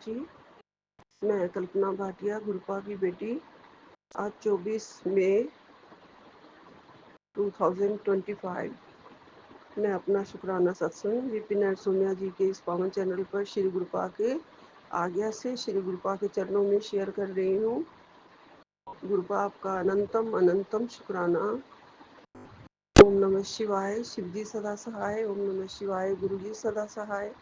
जी। मैं कल्पना भाटिया, गुरुपा की बेटी। आज 24 मई 2025 मैं अपना शुक्राना सत्संग विपिन एंड सोनिया जी के इस पावन चैनल पर श्री गुरुपा के आज्ञा से श्री गुरुपा के चरणों में शेयर कर रही हूँ। गुरुपा आपका अनंतम अनंतम शुक्राना। ओम नमः शिवाय, शिव जी सदा सहाय। ओम नमः शिवाय, गुरु जी सदा सहाय।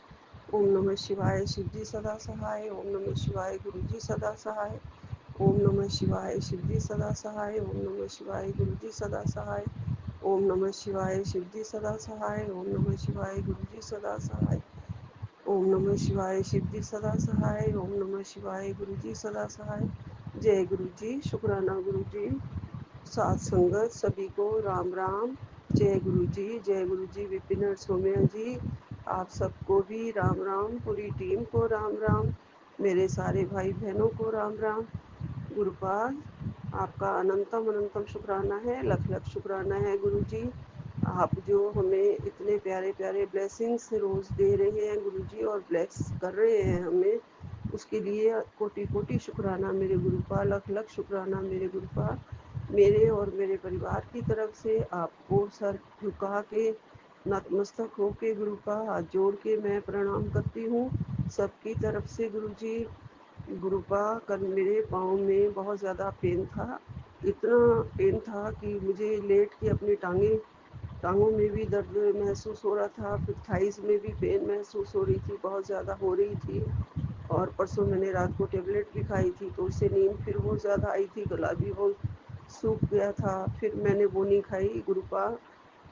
ओम नमः शिवाय, शिव जी सदा सहाय। ओम नमः शिवाय, गुरु जी सदा सहाय। ओम नमः शिवाय, शिव जी सदा सहाय। ओम नमः शिवाय, गुरु जी सदा सहाय। ओम नमः शिवाय, शिव जी सदा सहाय। ओम नमः शिवाय, गुरु जी सदा सहाय। ओम नमः शिवाय, शिव जी सदा सहाय। ओम नमः शिवाय, गुरु जी सदा सहाय। जय गुरु जी, शुक्राना गुरु जी। सात संगत सभी को राम राम। जय गुरु जी, जय गुरु जी। विपिन और सोम्या जी, आप सबको भी राम राम। पूरी टीम को राम राम। मेरे सारे भाई बहनों को राम राम। गुरुपाद आपका अनंतम अनंतम शुक्राना है, लख लख शुक्राना है गुरु जी। आप जो हमें इतने प्यारे प्यारे ब्लेसिंग्स रोज़ दे रहे हैं गुरु जी, और ब्लेस कर रहे हैं हमें, उसके लिए कोटि कोटि शुक्राना मेरे गुरुपा। लख लख शुक्राना मेरे गुरुपा। मेरे और मेरे परिवार की तरफ से आपको सर झुका के नतमस्तक होके गुरुपा हाथ जोड़ के मैं प्रणाम करती हूँ सबकी तरफ से गुरु जी। गुरुपा कल मेरे पाँव में बहुत ज़्यादा पेन था। इतना पेन था कि मुझे लेट के अपनी टांगों में भी दर्द महसूस हो रहा था, फिर थाइस में भी पेन महसूस हो रही थी, बहुत ज़्यादा हो रही थी। और परसों मैंने रात को टेबलेट भी खाई थी तो उससे नींद फिर वो ज़्यादा आई थी, गला भी वो सूख गया था। फिर मैंने वो नहीं खाई गुरुपा।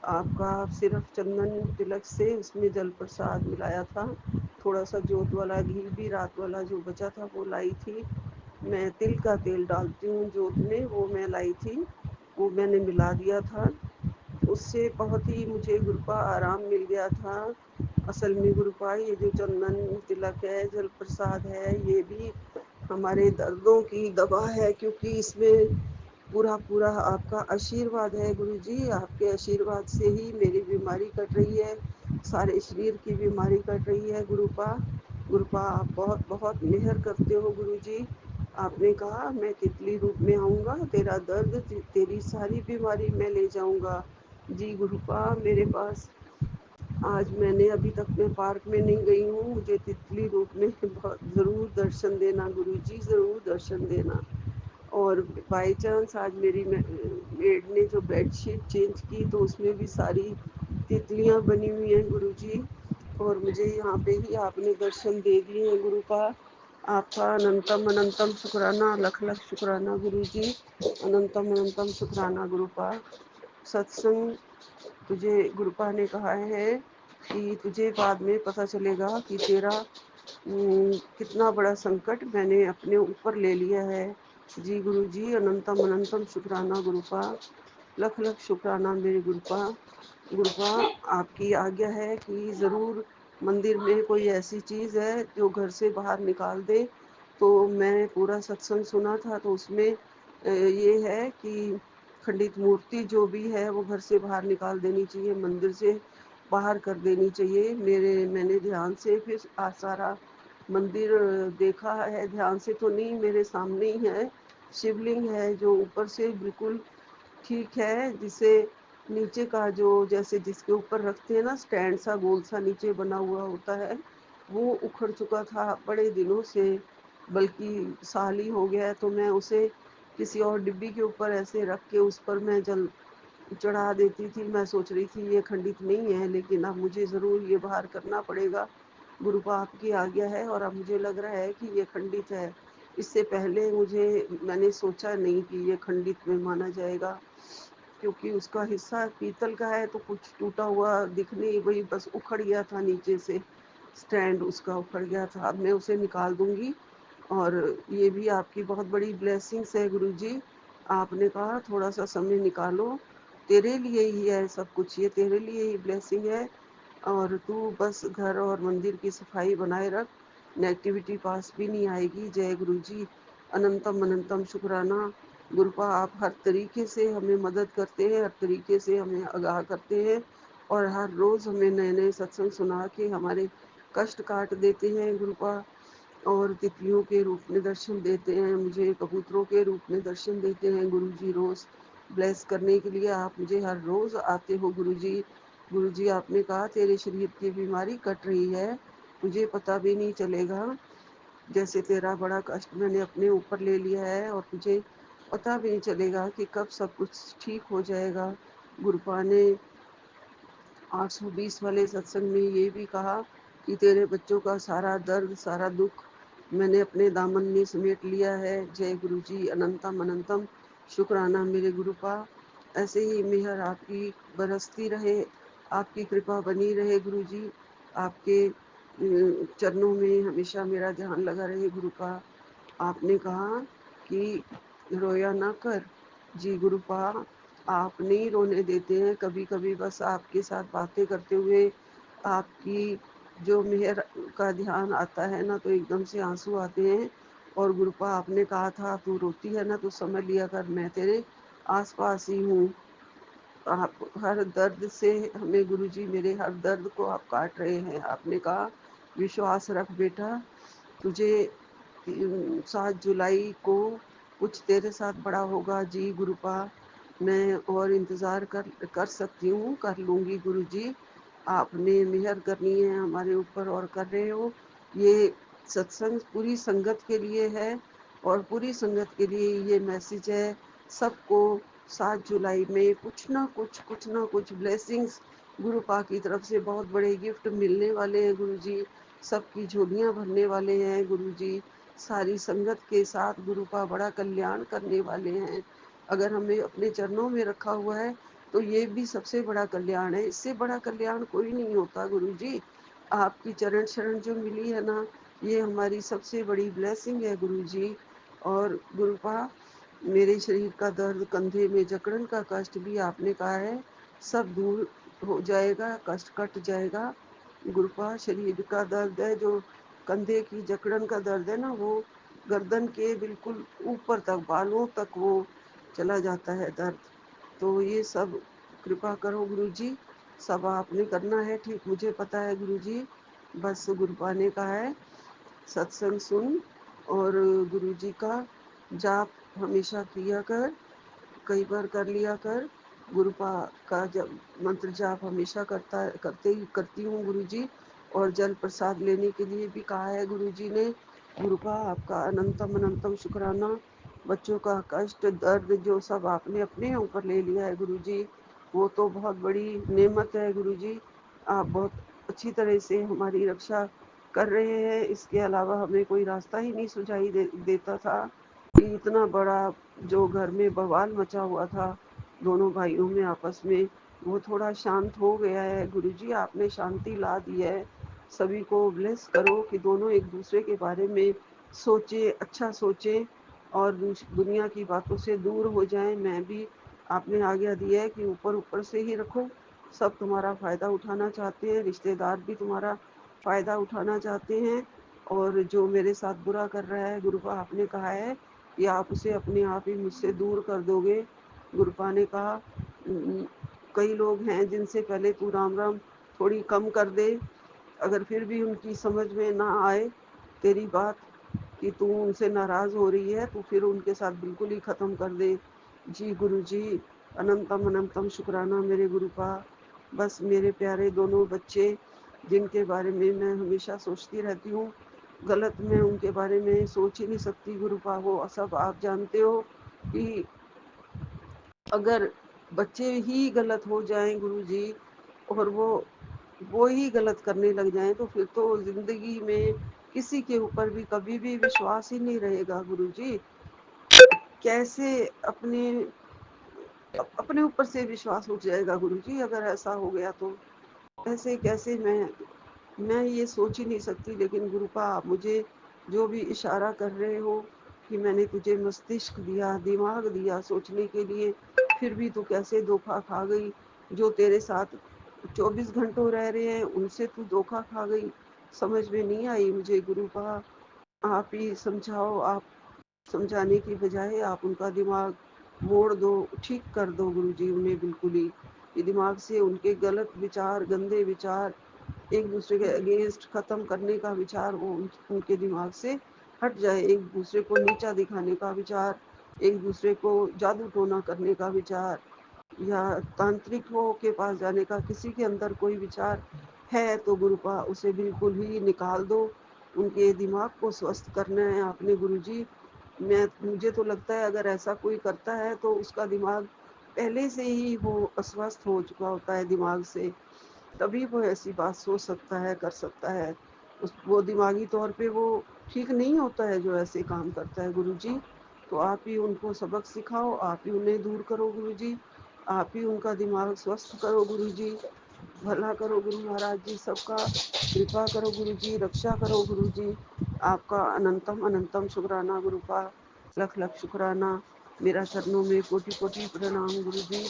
आपका सिर्फ चंदन तिलक से उसमें जल प्रसाद मिलाया था, थोड़ा सा जोत वाला घी भी रात वाला जो बचा था वो लाई थी। मैं तिल का तेल डालती हूँ जोत में, वो मैं लाई थी, वो मैंने मिला दिया था। उससे बहुत ही मुझे गुरुपा आराम मिल गया था। असल में गुरुपा ये जो चंदन तिलक है, जल प्रसाद है, ये भी हमारे दर्दों की दवा है, क्योंकि इसमें पूरा पूरा आपका आशीर्वाद है गुरु जी। आपके आशीर्वाद से ही मेरी बीमारी कट रही है, सारे शरीर की बीमारी कट रही है गुरुपा। गुरुपा आप बहुत बहुत मेहर करते हो गुरु जी। आपने कहा मैं तितली रूप में आऊँगा, तेरा दर्द तेरी सारी बीमारी मैं ले जाऊँगा। जी गुरुपा, मेरे पास आज मैंने अभी तक मैं पार्क में नहीं गई हूँ, मुझे तितली रूप में ज़रूर दर्शन देना गुरु जी, ज़रूर दर्शन देना। और बाई चांस आज मेरी मेड ने जो बेडशीट चेंज की तो उसमें भी सारी तितलियाँ बनी हुई हैं गुरु जी, और मुझे यहाँ पे ही आपने दर्शन दे दिए हैं गुरुपा। आपका अनंतम अनंतम शुक्राना, लख लख शुक्राना गुरु जी। अनंतम अनंतम शुक्राना गुरुपा। सत्संग तुझे गुरुपा ने कहा है कि तुझे बाद में पता चलेगा कि तेरा कितना बड़ा संकट मैंने अपने ऊपर ले लिया है। जी गुरु जी, अनंतम अनंतम शुक्राना गुरुपा। लख लख शुक्राना मेरे गुरुपा। गुरुपा आपकी आज्ञा है कि ज़रूर मंदिर में कोई ऐसी चीज़ है जो घर से बाहर निकाल दे। तो मैं पूरा सत्संग सुना था तो उसमें ये है कि खंडित मूर्ति जो भी है वो घर से बाहर निकाल देनी चाहिए, मंदिर से बाहर कर देनी चाहिए। मैंने ध्यान से फिर सारा मंदिर देखा है, ध्यान से तो नहीं, मेरे सामने ही है। शिवलिंग है जो ऊपर से बिल्कुल ठीक है, जिसे नीचे का जो जैसे जिसके ऊपर रखते हैं ना स्टैंड सा गोल सा नीचे बना हुआ होता है, वो उखड़ चुका था बड़े दिनों से, बल्कि साल ही हो गया है। तो मैं उसे किसी और डिब्बी के ऊपर ऐसे रख के उस पर मैं जल चढ़ा देती थी। मैं सोच रही थी ये खंडित नहीं है, लेकिन अब मुझे ज़रूर ये बाहर करना पड़ेगा। गुरुपा आपकी आज्ञा है और अब मुझे लग रहा है कि ये खंडित है। इससे पहले मैंने सोचा नहीं कि ये खंडित में माना जाएगा, क्योंकि उसका हिस्सा पीतल का है तो कुछ टूटा हुआ दिख नहीं, वही बस उखड़ गया था नीचे से, स्टैंड उसका उखड़ गया था। अब मैं उसे निकाल दूंगी। और ये भी आपकी बहुत बड़ी ब्लेसिंग्स है गुरु जी। आपने कहा थोड़ा सा समय निकालो, तेरे लिए ही है सब कुछ, ये तेरे लिए ही ब्लेसिंग है। और तू बस घर और मंदिर की सफाई बनाए रख, नेगेटिविटी पास भी नहीं आएगी। जय गुरु जी, अनंतम अनंतम शुक्राना। गुरुपा आप हर तरीके से हमें मदद करते हैं, हर तरीके से हमें आगाह करते हैं, और हर रोज़ हमें नए नए सत्संग सुना के हमारे कष्ट काट देते हैं गुरुपा। और तितलियों के रूप में दर्शन देते हैं मुझे, कबूतरों के रूप में दर्शन देते हैं गुरुजी। रोज़ ब्लेस करने के लिए आप मुझे हर रोज़ आते हो गुरुजी। गुरुजी आपने कहा तेरे शरीर की बीमारी कट रही है, तुझे पता भी नहीं चलेगा, जैसे तेरा बड़ा कष्ट मैंने अपने ऊपर ले लिया है और तुझे पता भी नहीं चलेगा कि कब सब कुछ ठीक हो जाएगा। गुरुपा ने 820 वाले सत्संग में ये भी कहा कि तेरे बच्चों का सारा दर्द सारा दुख मैंने अपने दामन में समेट लिया है। जय गुरु जी, अनंतम अनंतम शुक्राना मेरे गुरुपा। ऐसे ही मेहर आपकी बरसती रहे, आपकी कृपा बनी रहे गुरु जी। आपके चरणों में हमेशा मेरा ध्यान लगा रहे गुरुपा। आपने कहा कि रोया ना कर। जी गुरुपा, आप नहीं रोने देते हैं, कभी कभी बस आपके साथ बातें करते हुए आपकी जो मेहर का ध्यान आता है ना तो एकदम से आंसू आते हैं। और गुरुपा आपने कहा था तू रोती है ना तो समझ लिया कर मैं तेरे आसपास ही हूँ। आप हर दर्द से हमें गुरुजी, मेरे हर दर्द को आप काट रहे हैं। आपने कहा विश्वास रख बेटा, तुझे 7 जुलाई को कुछ तेरे साथ बड़ा होगा। जी गुरुपा, मैं और इंतज़ार कर सकती हूँ, कर लूँगी गुरुजी। आपने मेहर करनी है हमारे ऊपर और कर रहे हो। ये सत्संग पूरी संगत के लिए है और पूरी संगत के लिए ये मैसेज है सबको। 7 जुलाई में कुछ ना कुछ ब्लेसिंग्स गुरुपा की तरफ से बहुत बड़े गिफ्ट मिलने वाले हैं गुरुजी। सबकी झोलियाँ भरने वाले हैं गुरुजी। सारी संगत के साथ गुरुपा बड़ा कल्याण करने वाले हैं। अगर हमें अपने चरणों में रखा हुआ है तो ये भी सबसे बड़ा कल्याण है, इससे बड़ा कल्याण कोई नहीं होता गुरुजी। आपकी चरण शरण जो मिली है ना, ये हमारी सबसे बड़ी ब्लेसिंग है गुरुजी। और गुरुपा, मेरे शरीर का दर्द, कंधे में जकड़न का कष्ट भी आपने कहा है सब दूर हो जाएगा, कष्ट कट जाएगा। गुरुपा, शरीर का दर्द है जो कंधे की जकड़न का दर्द है ना, वो गर्दन के बिल्कुल ऊपर तक, बालों तक वो चला जाता है दर्द। तो ये सब कृपा करो गुरुजी, सब आपने करना है, ठीक मुझे पता है गुरुजी। बस गुरुपा ने कहा है सत्संग सुन और गुरुजी का जाप हमेशा किया कर, कई बार कर लिया कर। गुरुपा का जब मंत्र जाप हमेशा करती हूँ गुरुजी। और जल प्रसाद लेने के लिए भी कहा है गुरुजी ने। गुरुपा, आपका अनंतम अनंतम शुक्राना। बच्चों का कष्ट दर्द जो सब आपने अपने ऊपर ले लिया है गुरुजी, वो तो बहुत बड़ी नेमत है गुरुजी। आप बहुत अच्छी तरह से हमारी रक्षा कर रहे हैं, इसके अलावा हमें कोई रास्ता ही नहीं सुझाई देता था कि इतना बड़ा जो घर में बवाल मचा हुआ था दोनों भाइयों में आपस में, वो थोड़ा शांत हो गया है गुरुजी। आपने शांति ला दी है। सभी को ब्लेस करो कि दोनों एक दूसरे के बारे में सोचे, अच्छा सोचे और दुनिया की बातों से दूर हो जाएं। मैं भी, आपने आज्ञा दी है कि ऊपर ऊपर से ही रखो, सब तुम्हारा फ़ायदा उठाना चाहते हैं, रिश्तेदार भी तुम्हारा फ़ायदा उठाना चाहते हैं। और जो मेरे साथ बुरा कर रहा है गुरुपा, आपने कहा है कि आप उसे अपने आप ही मुझसे दूर कर दोगे। गुरुपा ने कहा कई लोग हैं जिनसे पहले तू राम राम थोड़ी कम कर दे, अगर फिर भी उनकी समझ में ना आए तेरी बात कि तू उनसे नाराज़ हो रही है तो फिर उनके साथ बिल्कुल ही ख़त्म कर दे। जी गुरु जी, अनंतम अनंतम शुक्राना मेरे गुरुपा। बस मेरे प्यारे दोनों बच्चे जिनके बारे में मैं हमेशा सोचती रहती हूँ, गलत मैं उनके बारे में सोच ही नहीं सकती गुरुपा। वो सब आप जानते हो कि अगर बच्चे ही गलत हो जाएं गुरुजी और वो ही गलत करने लग जाएं तो फिर तो ज़िंदगी में किसी के ऊपर भी कभी भी विश्वास ही नहीं रहेगा गुरुजी। कैसे अपने अपने ऊपर से विश्वास उठ जाएगा गुरुजी अगर ऐसा हो गया तो। ऐसे कैसे मैं ये सोच ही नहीं सकती। लेकिन गुरुपा, आप मुझे जो भी इशारा कर रहे हो कि मैंने तुझे मस्तिष्क दिया, दिमाग दिया सोचने के लिए, फिर भी तू कैसे धोखा खा गई। जो तेरे साथ 24 घंटों रह रहे हैं उनसे तू धोखा खा गई, समझ में नहीं आई मुझे गुरुपा। आप ही समझाओ। आप समझाने की बजाय आप उनका दिमाग मोड़ दो, ठीक कर दो गुरुजी उन्हें बिल्कुल ही। ये दिमाग से उनके गलत विचार, गंदे विचार एक दूसरे के अगेंस्ट ख़त्म करने का विचार वो उनके दिमाग से हट जाए, एक दूसरे को नीचा दिखाने का विचार, एक दूसरे को जादू टोना करने का विचार या तांत्रिकों के पास जाने का किसी के अंदर कोई विचार है तो गुरुपा उसे बिल्कुल ही निकाल दो। उनके दिमाग को स्वस्थ करना है आपने गुरुजी। मैं मुझे तो लगता है अगर ऐसा कोई करता है तो उसका दिमाग पहले से ही वो अस्वस्थ हो चुका होता है दिमाग से, तभी वो ऐसी बात सोच सकता है, कर सकता है। उस वो दिमागी तौर पे वो ठीक नहीं होता है जो ऐसे काम करता है गुरुजी। तो आप ही उनको सबक सिखाओ, आप ही उन्हें दूर करो गुरुजी, आप ही उनका दिमाग स्वस्थ करो गुरुजी, भला करो गुरु महाराज जी सबका, कृपा करो गुरु जी, रक्षा करो गुरु जी। आपका अनंतम अनंतम शुक्राना गुरुपा, लख लख शुक्राना। मेरा चरणों में कोटि कोटि प्रणाम गुरु जी,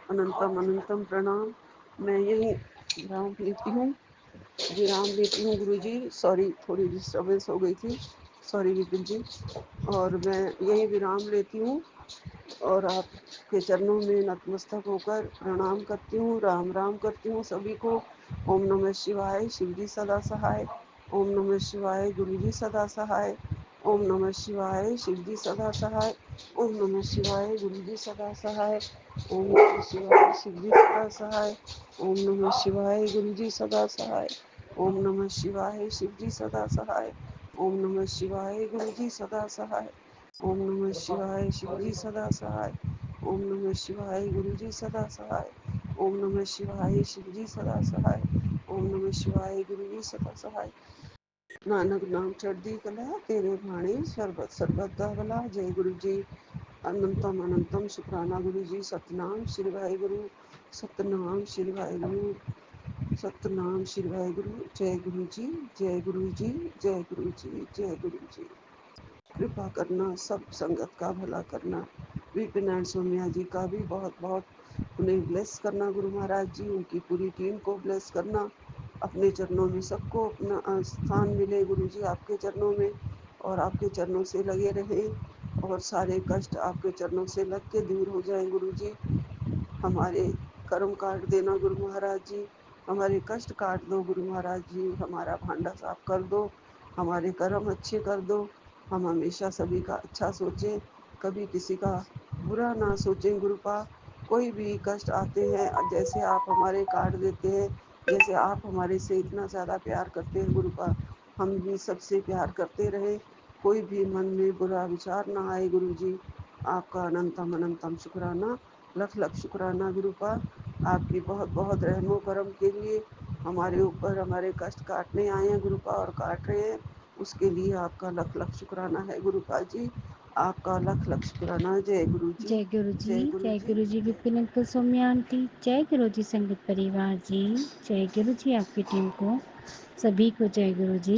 अनंतम अनंतम प्रणाम। मैं यही विराम लेती हूँ, विराम लेती हूँ गुरु जी। सॉरी, थोड़ी डिस्टर्बेंस हो गई थी, सॉरी विपिन जी। और मैं यही विराम लेती हूँ और आपके चरणों में नतमस्तक होकर प्रणाम करती हूँ, राम राम करती हूँ सभी को। ओम नमः शिवाय, शिव जी सदा सहाय। ओम नमः शिवाय, गुरु जी सदा सहाय। ओम नमः शिवाय, शिव जी सदा सहाय। ओम नमः शिवाय, गुरु जी सदा सहाय। ओम नमः शिवाय, शिव जी सदा सहाय। ओम नमः शिवाय, गुरु जी सदा सहाय। ओम नमः शिवाय, शिव जी सदा सहाय। ओम नमः शिवाय, गुरु जी सदा सहाय। ओम नमः शिवाय, शिव जी सदा सहाय। ओम नमः शिवाय, गुरु जी सदा सहाय। ओम नमः शिवाय, शिव जी सदा सहाय। ओम नमः शिवाय, गुरु जी सदा सहाय। नानक नाम चढ़दी कला, तेरे भाणे सरबत सरबत दा भला। जय गुरु जी। अनंतम अनंतम शुक्राना गुरु जी। सतनाम श्री वाहिगुरु, सतनाम श्री वाहिगुरु, सतनाम श्री वाहिगुरु। जय गुरु जी, जय गुरु जी, जय गुरु जी, जय गुरु जी। कृपा करना, सब संगत का भला करना। विपिन एंड सोनिया जी का भी बहुत बहुत उन्हें ब्लेस करना गुरु महाराज जी, उनकी पूरी टीम को ब्लेस करना। अपने चरणों में सबको अपना स्थान मिले गुरु जी आपके चरणों में, और आपके चरणों से लगे रहें और सारे कष्ट आपके चरणों से लग के दूर हो जाएं गुरु जी। हमारे कर्म काट देना गुरु महाराज जी, हमारे कष्ट काट दो गुरु महाराज जी, हमारा भांडा साफ कर दो, हमारे कर्म अच्छे कर दो। हम हमेशा सभी का अच्छा सोचें, कभी किसी का बुरा ना सोचें गुरुपा। कोई भी कष्ट आते हैं जैसे आप हमारे काट देते हैं, जैसे आप हमारे से इतना ज़्यादा प्यार करते हैं गुरुपा, हम भी सबसे प्यार करते रहें। कोई भी मन में बुरा विचार ना आए गुरु जी। आपका अनंतम अनंतम शुक्राना, लख लख शुक्राना गुरुपा। आपकी बहुत बहुत रहमो करम के लिए हमारे ऊपर हमारे कष्ट काटने आए हैं गुरुपा और काट रहे हैं, उसके लिए आपका लख लख शुक्राना है गुरुपा जी। आपका लख लख शुक्राना। जय गुरु जी, जय गुरु जी, जय गुरु जय जी। गुरु जी विपिन अंकल सौम्या आंटी, जय गुरु जी संगत परिवार जी, जय गुरु जी आपकी टीम को, सभी को जय गुरु जी।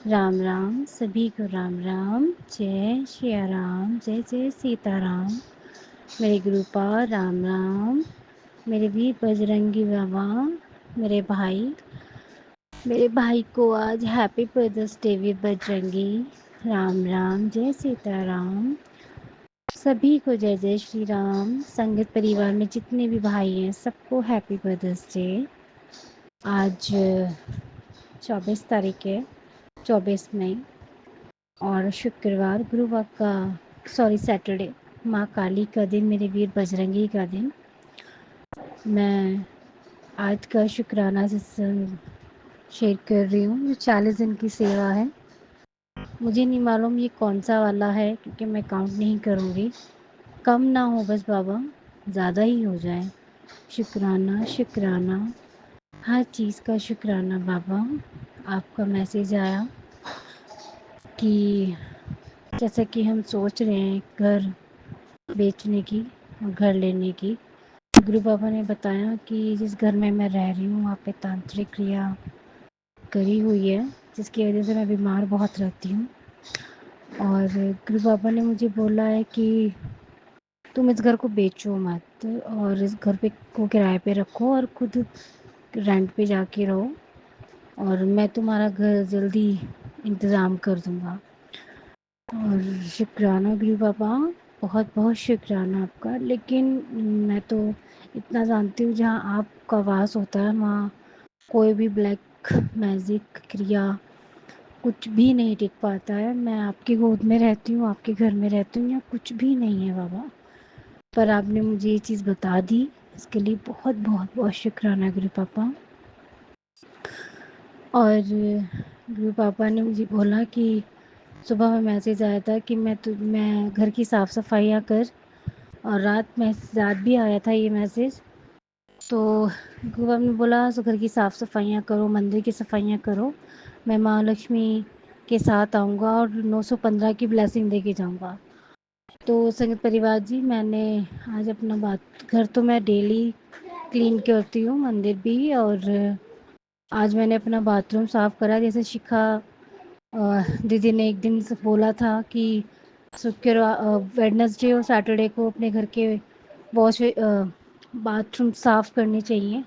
राम राम, सभी को राम राम। जय श्री राम, जय जय सीताराम। मेरे गुरुपा राम राम। मेरे वीर बजरंगी बाबा, मेरे भाई, मेरे भाई को आज हैप्पी ब्रदर्स डे वीर बजरंगी। राम राम, जय सीताराम। सभी को जय जय श्री राम। संगत परिवार में जितने भी भाई हैं सबको हैप्पी ब्रदर्स डे। आज 24 तारीख है, 24 मई, और शुक्रवार गुरुवार का, सॉरी सैटरडे, माँ काली का दिन, मेरे वीर बजरंगी का दिन। मैं आज का शुक्राना सत्संग शेयर कर रही हूँ, जो 40 दिन की सेवा है। मुझे नहीं मालूम ये कौन सा वाला है, क्योंकि मैं काउंट नहीं करूँगी। कम ना हो बस बाबा, ज़्यादा ही हो जाए। शुक्राना शुक्राना, हर चीज़ का शुक्राना बाबा। आपका मैसेज आया कि जैसे कि हम सोच रहे हैं घर बेचने की और घर लेने की, गुरु बाबा ने बताया कि जिस घर में मैं रह रही हूँ वहाँ पे तांत्रिक क्रिया करी हुई है, जिसकी वजह से मैं बीमार बहुत रहती हूँ। और गुरु बाबा ने मुझे बोला है कि तुम इस घर को बेचो मत, और इस घर पे को किराए पे रखो और खुद रेंट पे जाके रहो, और मैं तुम्हारा घर जल्दी इंतज़ाम कर दूँगा। और शुक्राना गुरु बाबा, बहुत बहुत शुक्राना आपका। लेकिन मैं तो इतना जानती हूँ, जहाँ आपका वास होता है वहाँ कोई भी ब्लैक मैजिक क्रिया कुछ भी नहीं टिक पाता है। मैं आपकी गोद में रहती हूँ, आपके घर में रहती हूँ, या कुछ भी नहीं है बाबा, पर आपने मुझे ये चीज़ बता दी, इसके लिए बहुत बहुत बहुत शुक्राना गुरु पापा। और गुरु पापा ने मुझे बोला कि सुबह में मैसेज आया था कि मैं घर की साफ़ सफाइयाँ कर, और रात भी आया था ये मैसेज। तो गुरु बाबा ने बोला घर की साफ़ सफाइयाँ करो, मंदिर की सफाइयाँ करो, मैं माँ लक्ष्मी के साथ आऊँगा और 915 की ब्लेसिंग दे के जाऊँगा। तो संगत परिवार जी, मैंने आज अपना बात घर तो मैं डेली क्लीन करती हूँ, मंदिर भी, और आज मैंने अपना बाथरूम साफ़ करा। जैसे शिखा दीदी ने एक दिन बोला था कि वेडनेसडे और सैटरडे को अपने घर के वॉश बाथरूम साफ़ करने चाहिए।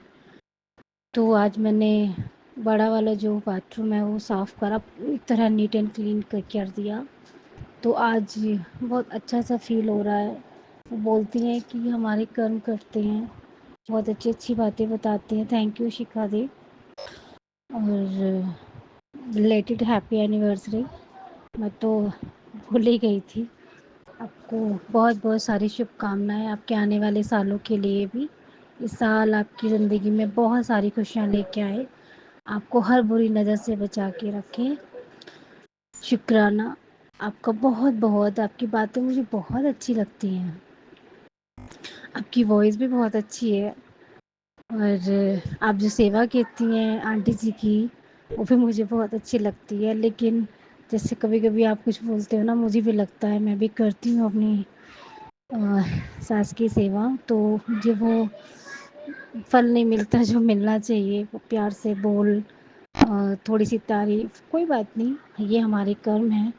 तो आज मैंने बड़ा वाला जो बाथरूम है वो साफ़ करा, एक तरह नीट एंड क्लीन कर दिया। तो आज बहुत अच्छा सा फील हो रहा है। वो बोलती हैं कि हमारे कर्म करते हैं, बहुत अच्छी अच्छी बातें बताते हैं। थैंक यू शिखा दी। और रिलेटेड हैप्पी एनिवर्सरी, मैं तो भूल ही गई थी। आपको बहुत बहुत सारी शुभकामनाएं आपके आने वाले सालों के लिए भी। इस साल आपकी ज़िंदगी में बहुत सारी खुशियाँ लेके आए, आपको हर बुरी नज़र से बचा के रखें। शुक्राना आपका बहुत बहुत। आपकी बातें मुझे बहुत अच्छी लगती हैं, आपकी वॉइस भी बहुत अच्छी है, और आप जो सेवा कहती हैं आंटी जी की, वो भी मुझे बहुत अच्छी लगती है। लेकिन जैसे कभी कभी आप कुछ बोलते हो ना, मुझे भी लगता है मैं भी करती हूँ अपनी सास की सेवा, तो मुझे वो फल नहीं मिलता जो मिलना चाहिए। वो प्यार से बोल, थोड़ी सी तारीफ, कोई बात नहीं, ये हमारे कर्म हैं,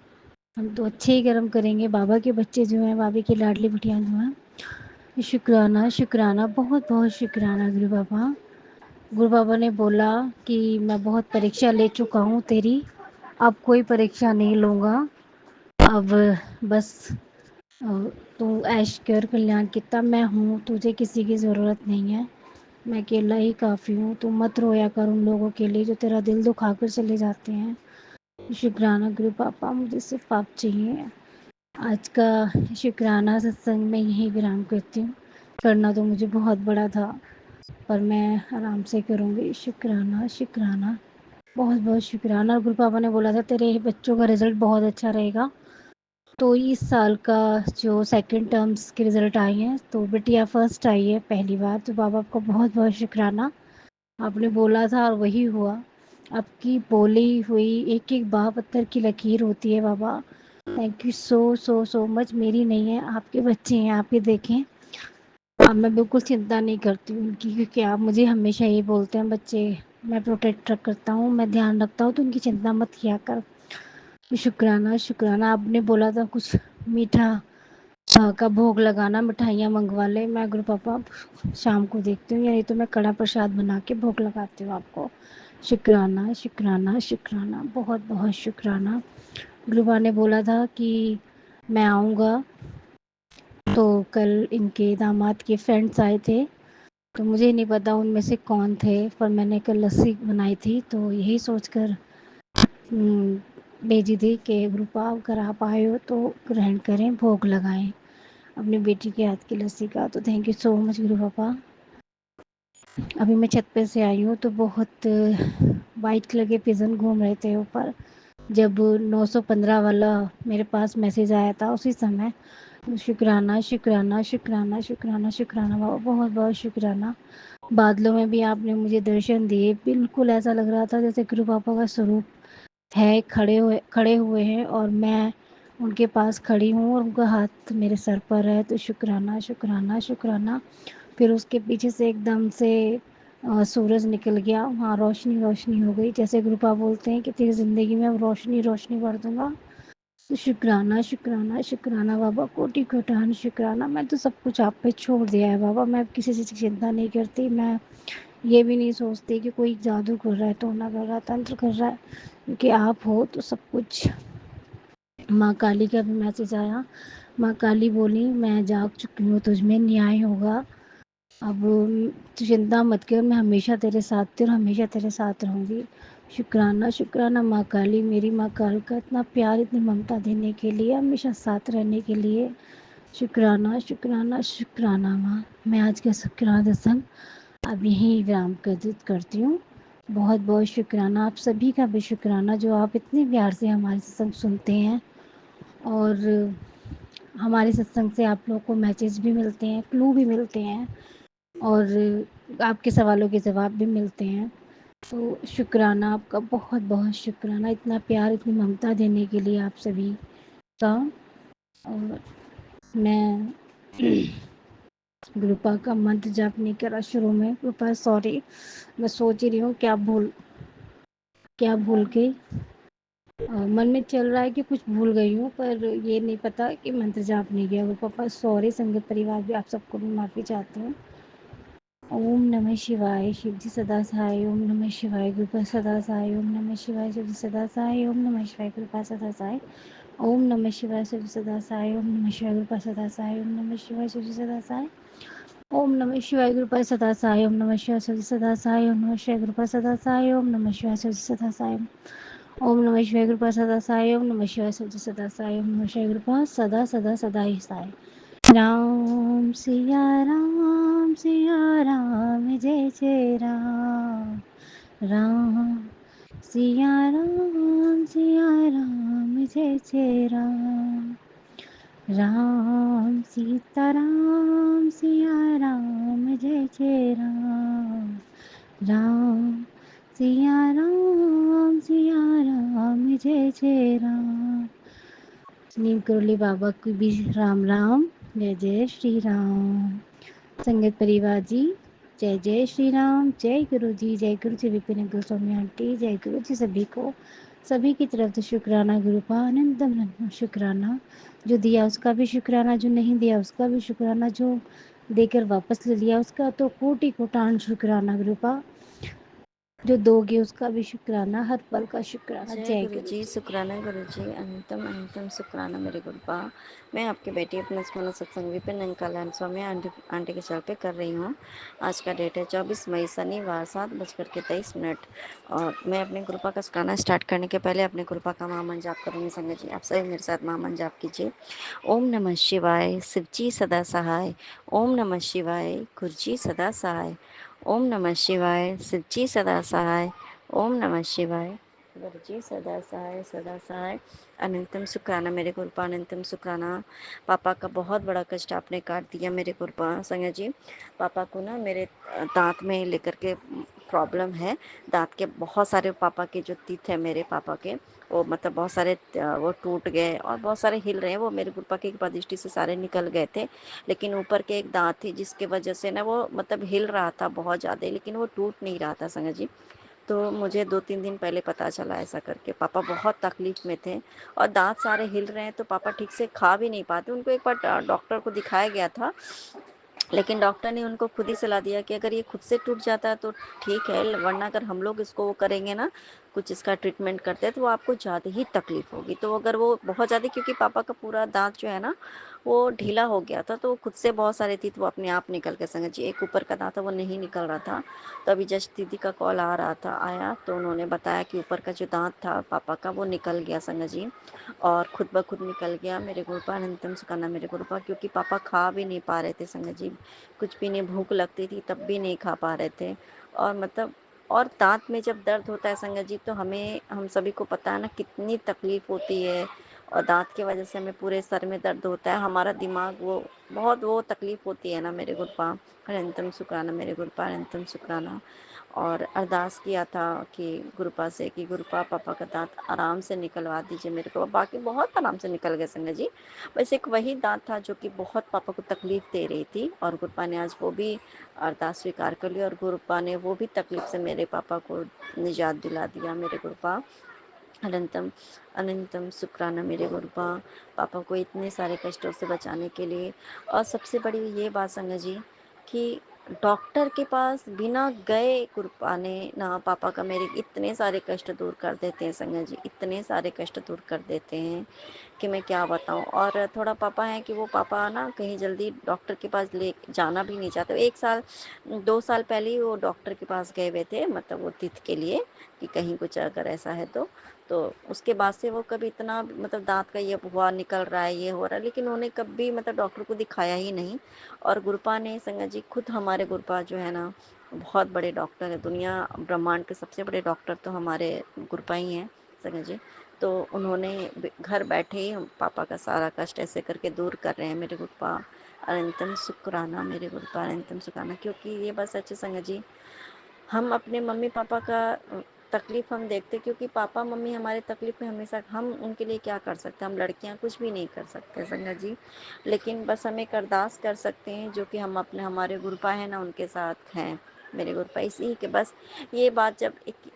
हम तो अच्छे ही कर्म करेंगे। बाबा के बच्चे जो हैं, बाबा की लाडली बिटियाँ जो हैं, शुक्राना शुक्राना, बहुत बहुत शुक्राना गुरु बाबा। गुरु बाबा ने बोला कि मैं बहुत परीक्षा ले चुका हूँ तेरी, अब कोई परीक्षा नहीं लूँगा, अब बस तू ऐश कर, कल्याण कितना, मैं हूँ, तुझे किसी की ज़रूरत नहीं है, मैं अकेला ही काफ़ी हूँ, तू मत रोया कर उन लोगों के लिए जो तेरा दिल दुखा कर चले जाते हैं। शुक्राना गुरु पापा, मुझे सिर्फ आप चाहिए। आज का शुक्राना सत्संग में यही विराम करती हूँ। करना तो मुझे बहुत बड़ा था, पर मैं आराम से करूँगी। शुक्राना शुक्राना, बहुत बहुत शुक्राना। और गुरु पापा ने बोला था तेरे बच्चों का रिज़ल्ट बहुत अच्छा रहेगा। तो इस साल का जो सेकंड टर्म्स के रिज़ल्ट आए हैं, तो बिटिया फर्स्ट आई है पहली बार। तो बाबा आपका बहुत बहुत शुक्राना, आपने बोला था और वही हुआ। आपकी बोली हुई एक एक बात पत्थर की लकीर होती है बाबा। Thank you so so so much. मेरी नहीं है, आपके बच्चे हैं, आप ही देखें। अब मैं बिल्कुल चिंता नहीं करती हूँ उनकी, क्योंकि आप मुझे हमेशा ये बोलते हैं बच्चे मैं प्रोटेक्ट करता हूँ, मैं ध्यान रखता हूँ, तो उनकी चिंता मत किया कर। शुक्राना शुक्राना। आपने बोला था कुछ मीठा का भोग लगाना, मिठाइयाँ मंगवा ले। मैं गुरु पापा शाम को देखती हूँ, या नहीं तो मैं कड़ा प्रसाद बना के भोग लगाती हूँ आपको। शुक्राना शुक्राना शुक्राना, बहुत बहुत शुक्राना। गुरु बाबा ने बोला था कि मैं आऊँगा, तो कल इनके दामाद के फ्रेंड्स आए थे, तो मुझे नहीं पता उनमें से कौन थे, पर मैंने कल लस्सी बनाई थी, तो यही सोचकर भेजी थी कि ग्रुप अगर आप आए हो तो ग्रहण करें, भोग लगाएं अपनी बेटी के हाथ की लस्सी का। तो थैंक यू सो मच गुरु पापा। अभी मैं छत पे से आई हूँ, तो बहुत वाइट कलर के पिजन घूम रहे थे ऊपर। जब 915 वाला मेरे पास मैसेज आया था उसी समय। शुक्राना शुक्राना शुक्राना शुक्राना शुक्राना बाबा, बहुत बहुत शुक्राना। बादलों में भी आपने मुझे दर्शन दिए, बिल्कुल ऐसा लग रहा था जैसे गुरु पापा का स्वरूप है, खड़े हुए हैं और मैं उनके पास खड़ी हूँ और उनका हाथ मेरे सर पर है। तो शुक्राना शुक्राना शुक्राना। फिर उसके पीछे से एकदम से सूरज निकल गया, वहाँ रोशनी रोशनी हो गई, जैसे गुरु पापा बोलते हैं कि तेरी ज़िंदगी में अब रोशनी रोशनी भर दूँगा। तो शुक्राना शुक्राना शुक्राना बाबा, कोटि कोटान शुक्राना। मैं तो सब कुछ आप पे छोड़ दिया है बाबा, मैं अब किसी चीज़ की चिंता नहीं करती। मैं ये भी नहीं सोचती कि कोई जादू कर रहा है, टोना कर रहा है, तंत्र कर रहा है, क्योंकि आप हो तो सब कुछ। माँ काली का भी मैसेज आया, माँ काली बोली मैं जाग चुकी हूँ, तुझ में न्याय होगा। अब तू चिंता मत कर, मैं हमेशा तेरे साथ थी और हमेशा तेरे साथ रहूँगी। शुक्राना शुक्राना माँ काली, मेरी माँ कालका, इतना प्यार इतनी ममता देने के लिए, हमेशा साथ रहने के लिए। शुक्राना शुक्राना शुक्राना माँ। मैं आज का शुक्राना दर्शन अब यहीं विराम करती हूँ। बहुत बहुत शुक्राना, आप सभी का भी शुक्राना जो आप इतने प्यार से हमारे सत्संग सुनते हैं, और हमारे सत्संग से आप लोगों को मैसेज भी मिलते हैं, क्लू भी मिलते हैं, और आपके सवालों के जवाब भी मिलते हैं। तो शुक्राना आपका, बहुत बहुत शुक्राना, इतना प्यार इतनी ममता देने के लिए आप सभी का। और मैं कृपा का मंत्र जाप नहीं करा शुरू में, कृपा सॉरी, मैं सोच ही रही हूँ क्या भूल के मन में चल रहा है कि कुछ भूल गई हूँ, पर ये नहीं पता कि मंत्र जाप नहीं किया। वो पापा सॉरी, संगत परिवार भी आप सबको भी माफ़ी चाहती हूँ। ओम नमः शिवाय, शिव जी सदा सहाय। ओम नमः शिवाय, कृपा सदा सहाय। ओम नमः शिवाय, शिव जी सदा सहाय। ओम नमः शिवाय, कृपा सदा सहाय। ओम नमः शिवाय, शिव जी सदा सहाय। ओम नमः शिवाय, कृपा सदा सहाय। ओम नमः शिवाय, शिव जी सदा सहाय। ओम नमः शिवाय, कृपा सदा सहाय। ओम नमः शिवाय, शिव जी सदा सहाय। ओम नमः शिवाय, कृपा सदा सहाय। ओम नमः शिवाय, शिव जी सदा सहाय। ओम नमः शिवाय, कृपा सदा सहाय। ओम नमः शिवाय, शिव जी सदा सहाय। ओम नमः शिवाय, कृपा सदा सदा सदा ही सहाय। राम सिया राम, जय जय राम। राम सिया राम, जय जय राम। राम सीता राम, सिया राम, जय जय राम। राम सिया राम, जय जय राम। नीम करोली बाबा को भी राम राम, जय जय श्री राम। संगत परिवार जी, जय जय श्री राम, जय गुरु जी, जय गुरु जी विपिन गुरु स्वामी आंटी, जय गुरु जी सभी को, सभी की तरफ से शुक्राना, गुरु का अनंतम अनंतम शुक्राना। जो दिया उसका भी शुक्राना, जो नहीं दिया उसका भी शुक्राना, जो देकर वापस ले लिया उसका तो कोटि कोटान शुक्राना, गुरु का जो दोगे उसका भी शुक्राना, हर पल का शुक्राना। जय जय गुरु गुरु जी, जी। शुक्राना गुरु जी, अनंतम अनंतम शुक्राना मेरे गुरुपा। मैं आपकी बेटी अपना स्मरण सत्संग विपिन अंकल स्वामी आंटी के चल पे कर रही हूँ। आज का डेट है 24 मई शनिवार 7:23। और मैं अपने गुरुपा का शुक्राना स्टार्ट करने के पहले अपने गुरुपा का महामंत्र जाप करूँगी। संगत जी आप सभी मेरे साथ महामंत्र जाप कीजिए। ओम नमः शिवाय, शिवजी सदा सहाय। ओम नमः शिवाय, गुरुजी सदा सहाय। ओम नमः शिवाय, शिवजी सदा सहाय। ओम नमः शिवाय, गुरुजी सदा सहाय सदा सहाय। अनंतम शुक्राना मेरे गुरुपा, अनंतम शुक्राना। पापा का बहुत बड़ा कष्ट आपने काट दिया मेरे गुरुपा। संजय जी, पापा को ना मेरे दांत में लेकर के प्रॉब्लम है। दांत के बहुत सारे, पापा के जो टीथ है मेरे पापा के, वो मतलब बहुत सारे वो टूट गए और बहुत सारे हिल रहे हैं। वो मेरे गुरुपा की कृपा दृष्टि से सारे निकल गए थे, लेकिन ऊपर के एक दांत थी जिसके वजह से ना वो मतलब हिल रहा था बहुत ज़्यादा, लेकिन वो टूट नहीं रहा था संजय जी। तो मुझे 2-3 दिन पहले पता चला ऐसा करके। पापा बहुत तकलीफ में थे और दांत सारे हिल रहे हैं, तो पापा ठीक से खा भी नहीं पाते। उनको एक बार डॉक्टर को दिखाया गया था, लेकिन डॉक्टर ने उनको खुद ही सलाह दिया कि अगर ये खुद से टूट जाता है तो ठीक है, वरना अगर हम लोग इसको वो करेंगे ना, कुछ इसका ट्रीटमेंट करते हैं, तो वो आपको ज़्यादा ही तकलीफ होगी। तो अगर वो बहुत ज़्यादा, क्योंकि पापा का पूरा दांत जो है ना वो ढीला हो गया था, तो खुद से बहुत सारे थी तो वो अपने आप निकल के संगत जी, एक ऊपर का दांत था वो नहीं निकल रहा था। तो अभी जस्ट दीदी का कॉल आ रहा था, आया तो उन्होंने बताया कि ऊपर का जो दांत था पापा का वो निकल गया संगत जी, और खुद ब खुद निकल गया। मेरे गुरुपा अनंतम सुखाना मेरे गुरुपा, क्योंकि पापा खा भी नहीं पा रहे थे संगत जी, कुछ भी नहीं, भूख लगती थी तब भी नहीं खा पा रहे थे। और मतलब, और दांत में जब दर्द होता है संगत जी, तो हम सभी को पता है ना कितनी तकलीफ होती है। और दांत की वजह से हमें पूरे सर में दर्द होता है, हमारा दिमाग वो बहुत वो तकलीफ होती है ना मेरे गुरुपा। अनंतम शुक्राना मेरे गुरुपा, अनंतम शुक्राना। और अरदास किया था कि गुरुपा से कि गुरुपा पापा का दांत आराम से निकलवा दीजिए मेरे को। बाकी बहुत आराम से निकल गए संगत जी, बस एक वही दांत था जो कि बहुत पापा को तकलीफ दे रही थी, और गुरुपा ने आज वो भी अरदास स्वीकार कर लिया, और गुरुपा ने वो भी तकलीफ से मेरे पापा को निजात दिला दिया मेरे गुरुपा। अनंतम अनंतम शुक्राना मेरे गुरुपा, पापा को इतने सारे कष्टों से बचाने के लिए। और सबसे बड़ी ये बात संगत जी कि डॉक्टर के पास बिना गए कृपा ने ना पापा का मेरे इतने सारे कष्ट दूर कर देते हैं संगत जी, इतने सारे कष्ट दूर कर देते हैं कि मैं क्या बताऊं। और थोड़ा पापा है कि वो पापा ना कहीं जल्दी डॉक्टर के पास ले जाना भी नहीं चाहते। 1 साल 2 साल पहले ही वो डॉक्टर के पास गए हुए थे, मतलब वो तिथ के लिए कि कहीं कुछ अगर ऐसा है तो उसके बाद से वो कभी इतना मतलब दांत का ये हुआ निकल रहा है, ये हो रहा है, लेकिन उन्होंने कभी मतलब डॉक्टर को दिखाया ही नहीं। और गुरुपा ने संगत जी, खुद हमारे गुरुपा जो है ना बहुत बड़े डॉक्टर है, दुनिया ब्रह्मांड के सबसे बड़े डॉक्टर तो हमारे गुरुपा ही हैं संगत जी। तो उन्होंने घर बैठे ही पापा का सारा कष्ट ऐसे करके दूर कर रहे हैं मेरे गुरुपा। अनंतम शुक्राना मेरे गुरुपा, अनंतम शुक्राना। क्योंकि ये बस अच्छे संगत जी, हम अपने मम्मी पापा का तकलीफ हम देखते, क्योंकि पापा मम्मी हमारे तकलीफ में हमेशा, हम उनके लिए क्या कर सकते हैं, हम लड़कियां कुछ भी नहीं कर सकते संगत जी। लेकिन बस हम एक अरदास कर सकते हैं, जो कि हम अपने हमारे गुरुपा है ना उनके साथ हैं मेरे गुरुपा। इसी के बस ये बात जब एक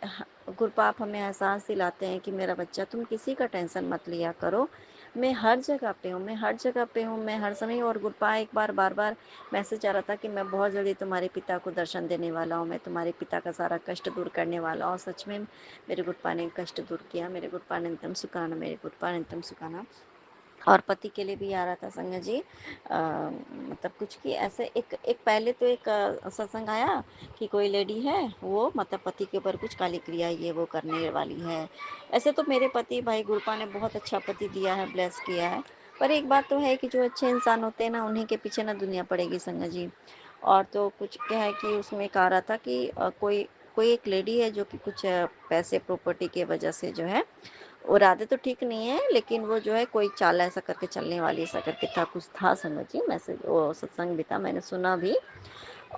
गुरुपा आप हमें एहसास दिलाते हैं कि मेरा बच्चा तुम किसी का टेंशन मत लिया करो, मैं हर जगह पे हूँ, मैं हर जगह पे हूँ, मैं हर समय। और गुरुपा एक बार बार बार मैसेज आ रहा था कि मैं बहुत जल्दी तुम्हारे पिता को दर्शन देने वाला हूँ, मैं तुम्हारे पिता का सारा कष्ट दूर करने वाला हूँ। सच में मेरे गुरुपा ने कष्ट दूर किया, मेरे गुरुपा ने एकदम सुखाना, मेरे गुरुपा ने एकदम सुखाना। और पति के लिए भी आ रहा था संगत जी, मतलब कुछ कि ऐसे एक एक पहले तो एक सत्संग आया कि कोई लेडी है, वो मतलब पति के ऊपर कुछ काली क्रिया ये वो करने वाली है। ऐसे तो मेरे पति भाई गुरुपा ने बहुत अच्छा पति दिया है, ब्लेस किया है। पर एक बात तो है कि जो अच्छे इंसान होते हैं ना, उन्हीं के पीछे ना दुनिया पड़ेगी संगत जी। और तो कुछ क्या है कि उसमें एक आ रहा था कि कोई कोई एक लेडी है जो कि कुछ पैसे प्रॉपर्टी के वजह से जो है, वो इरादे तो ठीक नहीं है, लेकिन वो जो है कोई चाल ऐसा करके चलने वाली, ऐसा करके था, कुछ था संगत जी। मैसेज वो सत्संग भी था, मैंने सुना भी।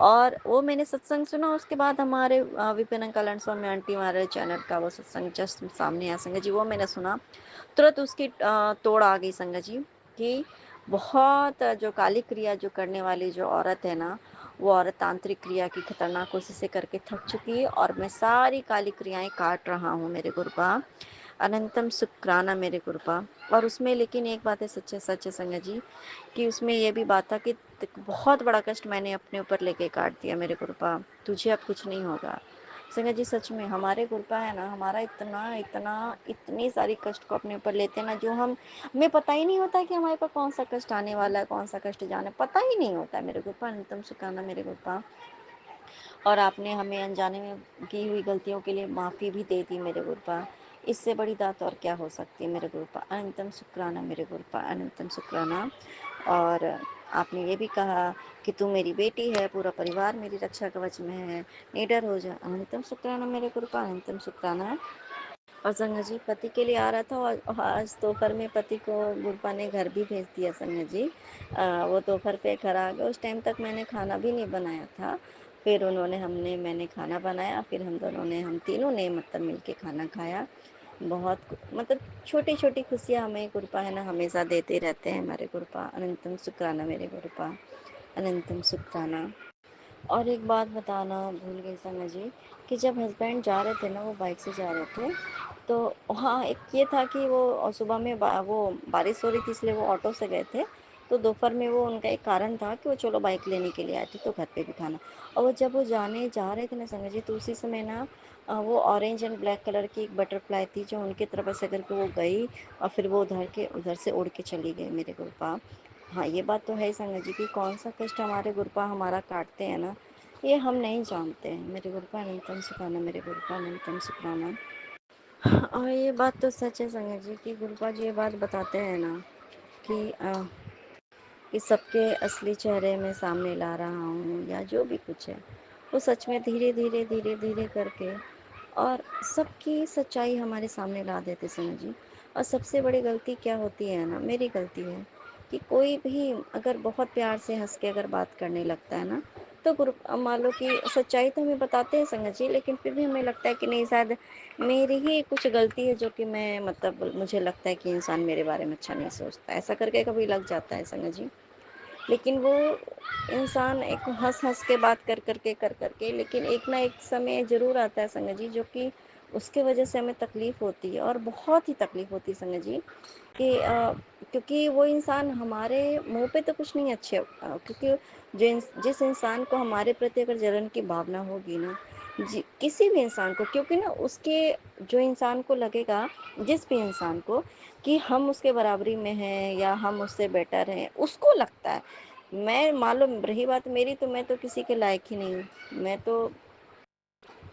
और वो मैंने सत्संग सुना, उसके बाद हमारे Vipin uncle and Swami aunty हमारे चैनल का वो सत्संग जस्ट सामने आया संगत जी, वो मैंने सुना। तुरंत उसकी तोड़ आ गई संगत जी कि बहुत जो काली क्रिया जो करने वाली जो औरत है ना, वो औरत तांत्रिक क्रिया की खतरनाक कोशिशें करके थक चुकी है, और मैं सारी काली क्रियाएं काट रहा हूँ मेरे गुरुपा। अनंतम शुक्राना मेरे गुरुपा। और उसमें लेकिन एक बात है सच्चे सच्चे संगत जी, कि उसमें यह भी बात था कि बहुत बड़ा कष्ट मैंने अपने ऊपर लेके काट दिया मेरे गुरुपा, तुझे अब कुछ नहीं होगा। संगत जी सच में हमारे गुरुपा है ना, हमारा इतना इतना इतनी सारी कष्ट को अपने ऊपर लेते हैं ना, जो हमें पता ही नहीं होता कि हमारे पास कौन सा कष्ट आने वाला है, कौन सा कष्ट जाने, पता ही नहीं होता है मेरे गुरुपा। अनंतम शुक्राना मेरे गुरुपा। और आपने हमें अनजाने में की हुई गलतियों के लिए माफ़ी भी दे दी मेरे गुरुपा। इससे बड़ी दात और क्या हो सकती है मेरे गुरुपा। अनंतम शुक्राना मेरे गुरुपा, अनंतम शुक्राना। और आपने ये भी कहा कि तू मेरी बेटी है, पूरा परिवार मेरी रक्षा कवच में है, निडर हो जा। अनंतम शुक्राना मेरे गुरुपा, अनंतम शुक्राना। और संगत जी पति के लिए आ रहा था, और आज दोपहर में पति को गुरुपा ने घर भी भेज दिया संगत जी। वो दोपहर पे घर आ गए, उस टाइम तक मैंने खाना भी नहीं बनाया था। फिर उन्होंने हमने मैंने खाना बनाया, फिर हम दोनों ने, हम तीनों ने मतलब मिल के खाना खाया। बहुत मतलब छोटी छोटी खुशियाँ हमें गुरुपा है ना हमेशा देते रहते हैं हमारे गुरुपा। अनंतम शुक्राना मेरे गुरुपा, अनंतम शुक्राना। और एक बात बताना भूल गई संगत जी, कि जब हस्बैंड जा रहे थे ना, वो बाइक से जा रहे थे, तो हाँ एक ये था कि वो सुबह में वो बारिश हो रही थी, इसलिए वो ऑटो से गए थे। तो दोपहर में वो उनका एक कारण था कि वो चलो बाइक लेने के लिए आए थे, तो घर पे भी खाना। और वो जब वो जाने जा रहे थे ना संगत जी, तो उसी समय ना वो ऑरेंज एंड ब्लैक कलर की एक बटरफ्लाई थी, जो उनकी तरफ ऐसे करके वो गई, और फिर वो उधर से उड़ के चली गई मेरे गुरुपा। हाँ ये बात तो है ही संगत जी, कि कौन सा कष्ट हमारे गुरुपा हमारा काटते हैं ना, ये हम नहीं जानते हैं मेरे गुरुपा। अनंतम शुक्राना मेरे गुरुपा, अनंतम शुक्राना। और ये बात तो सच है संगत जी, कि गुरुपा जी ये बात बताते हैं ना कि कि सबके असली चेहरे में सामने ला रहा हूँ, या जो भी कुछ है वो सच में धीरे धीरे धीरे धीरे करके और सबकी सच्चाई हमारे सामने ला देते संगत जी। और सबसे बड़ी गलती क्या होती है ना, मेरी गलती है कि कोई भी अगर बहुत प्यार से हंस के अगर बात करने लगता है ना, तो गुरु मान लो कि सच्चाई तो हमें बताते हैं संगत जी, लेकिन फिर भी हमें लगता है कि नहीं, शायद मेरी ही कुछ गलती है, जो कि मैं मतलब मुझे लगता है कि इंसान मेरे बारे में अच्छा नहीं सोचता, ऐसा करके कभी लग जाता है संगत जी। लेकिन वो इंसान एक हंस हंस के बात कर कर के लेकिन एक ना एक समय ज़रूर आता है संगत जी, जो कि उसके वजह से हमें तकलीफ़ होती है, और बहुत ही तकलीफ़ होती है संगत जी, कि क्योंकि वो इंसान हमारे मुँह पे तो कुछ नहीं अच्छे क्योंकि जिस इंसान को हमारे प्रति अगर जलन की भावना होगी ना, किसी भी इंसान को, क्योंकि ना उसके जो इंसान को लगेगा, जिस भी इंसान को, कि हम उसके बराबरी में हैं या हम उससे बेटर हैं, उसको लगता है। मैं मालूम रही बात मेरी, तो मैं तो किसी के लायक ही नहीं हूँ, मैं तो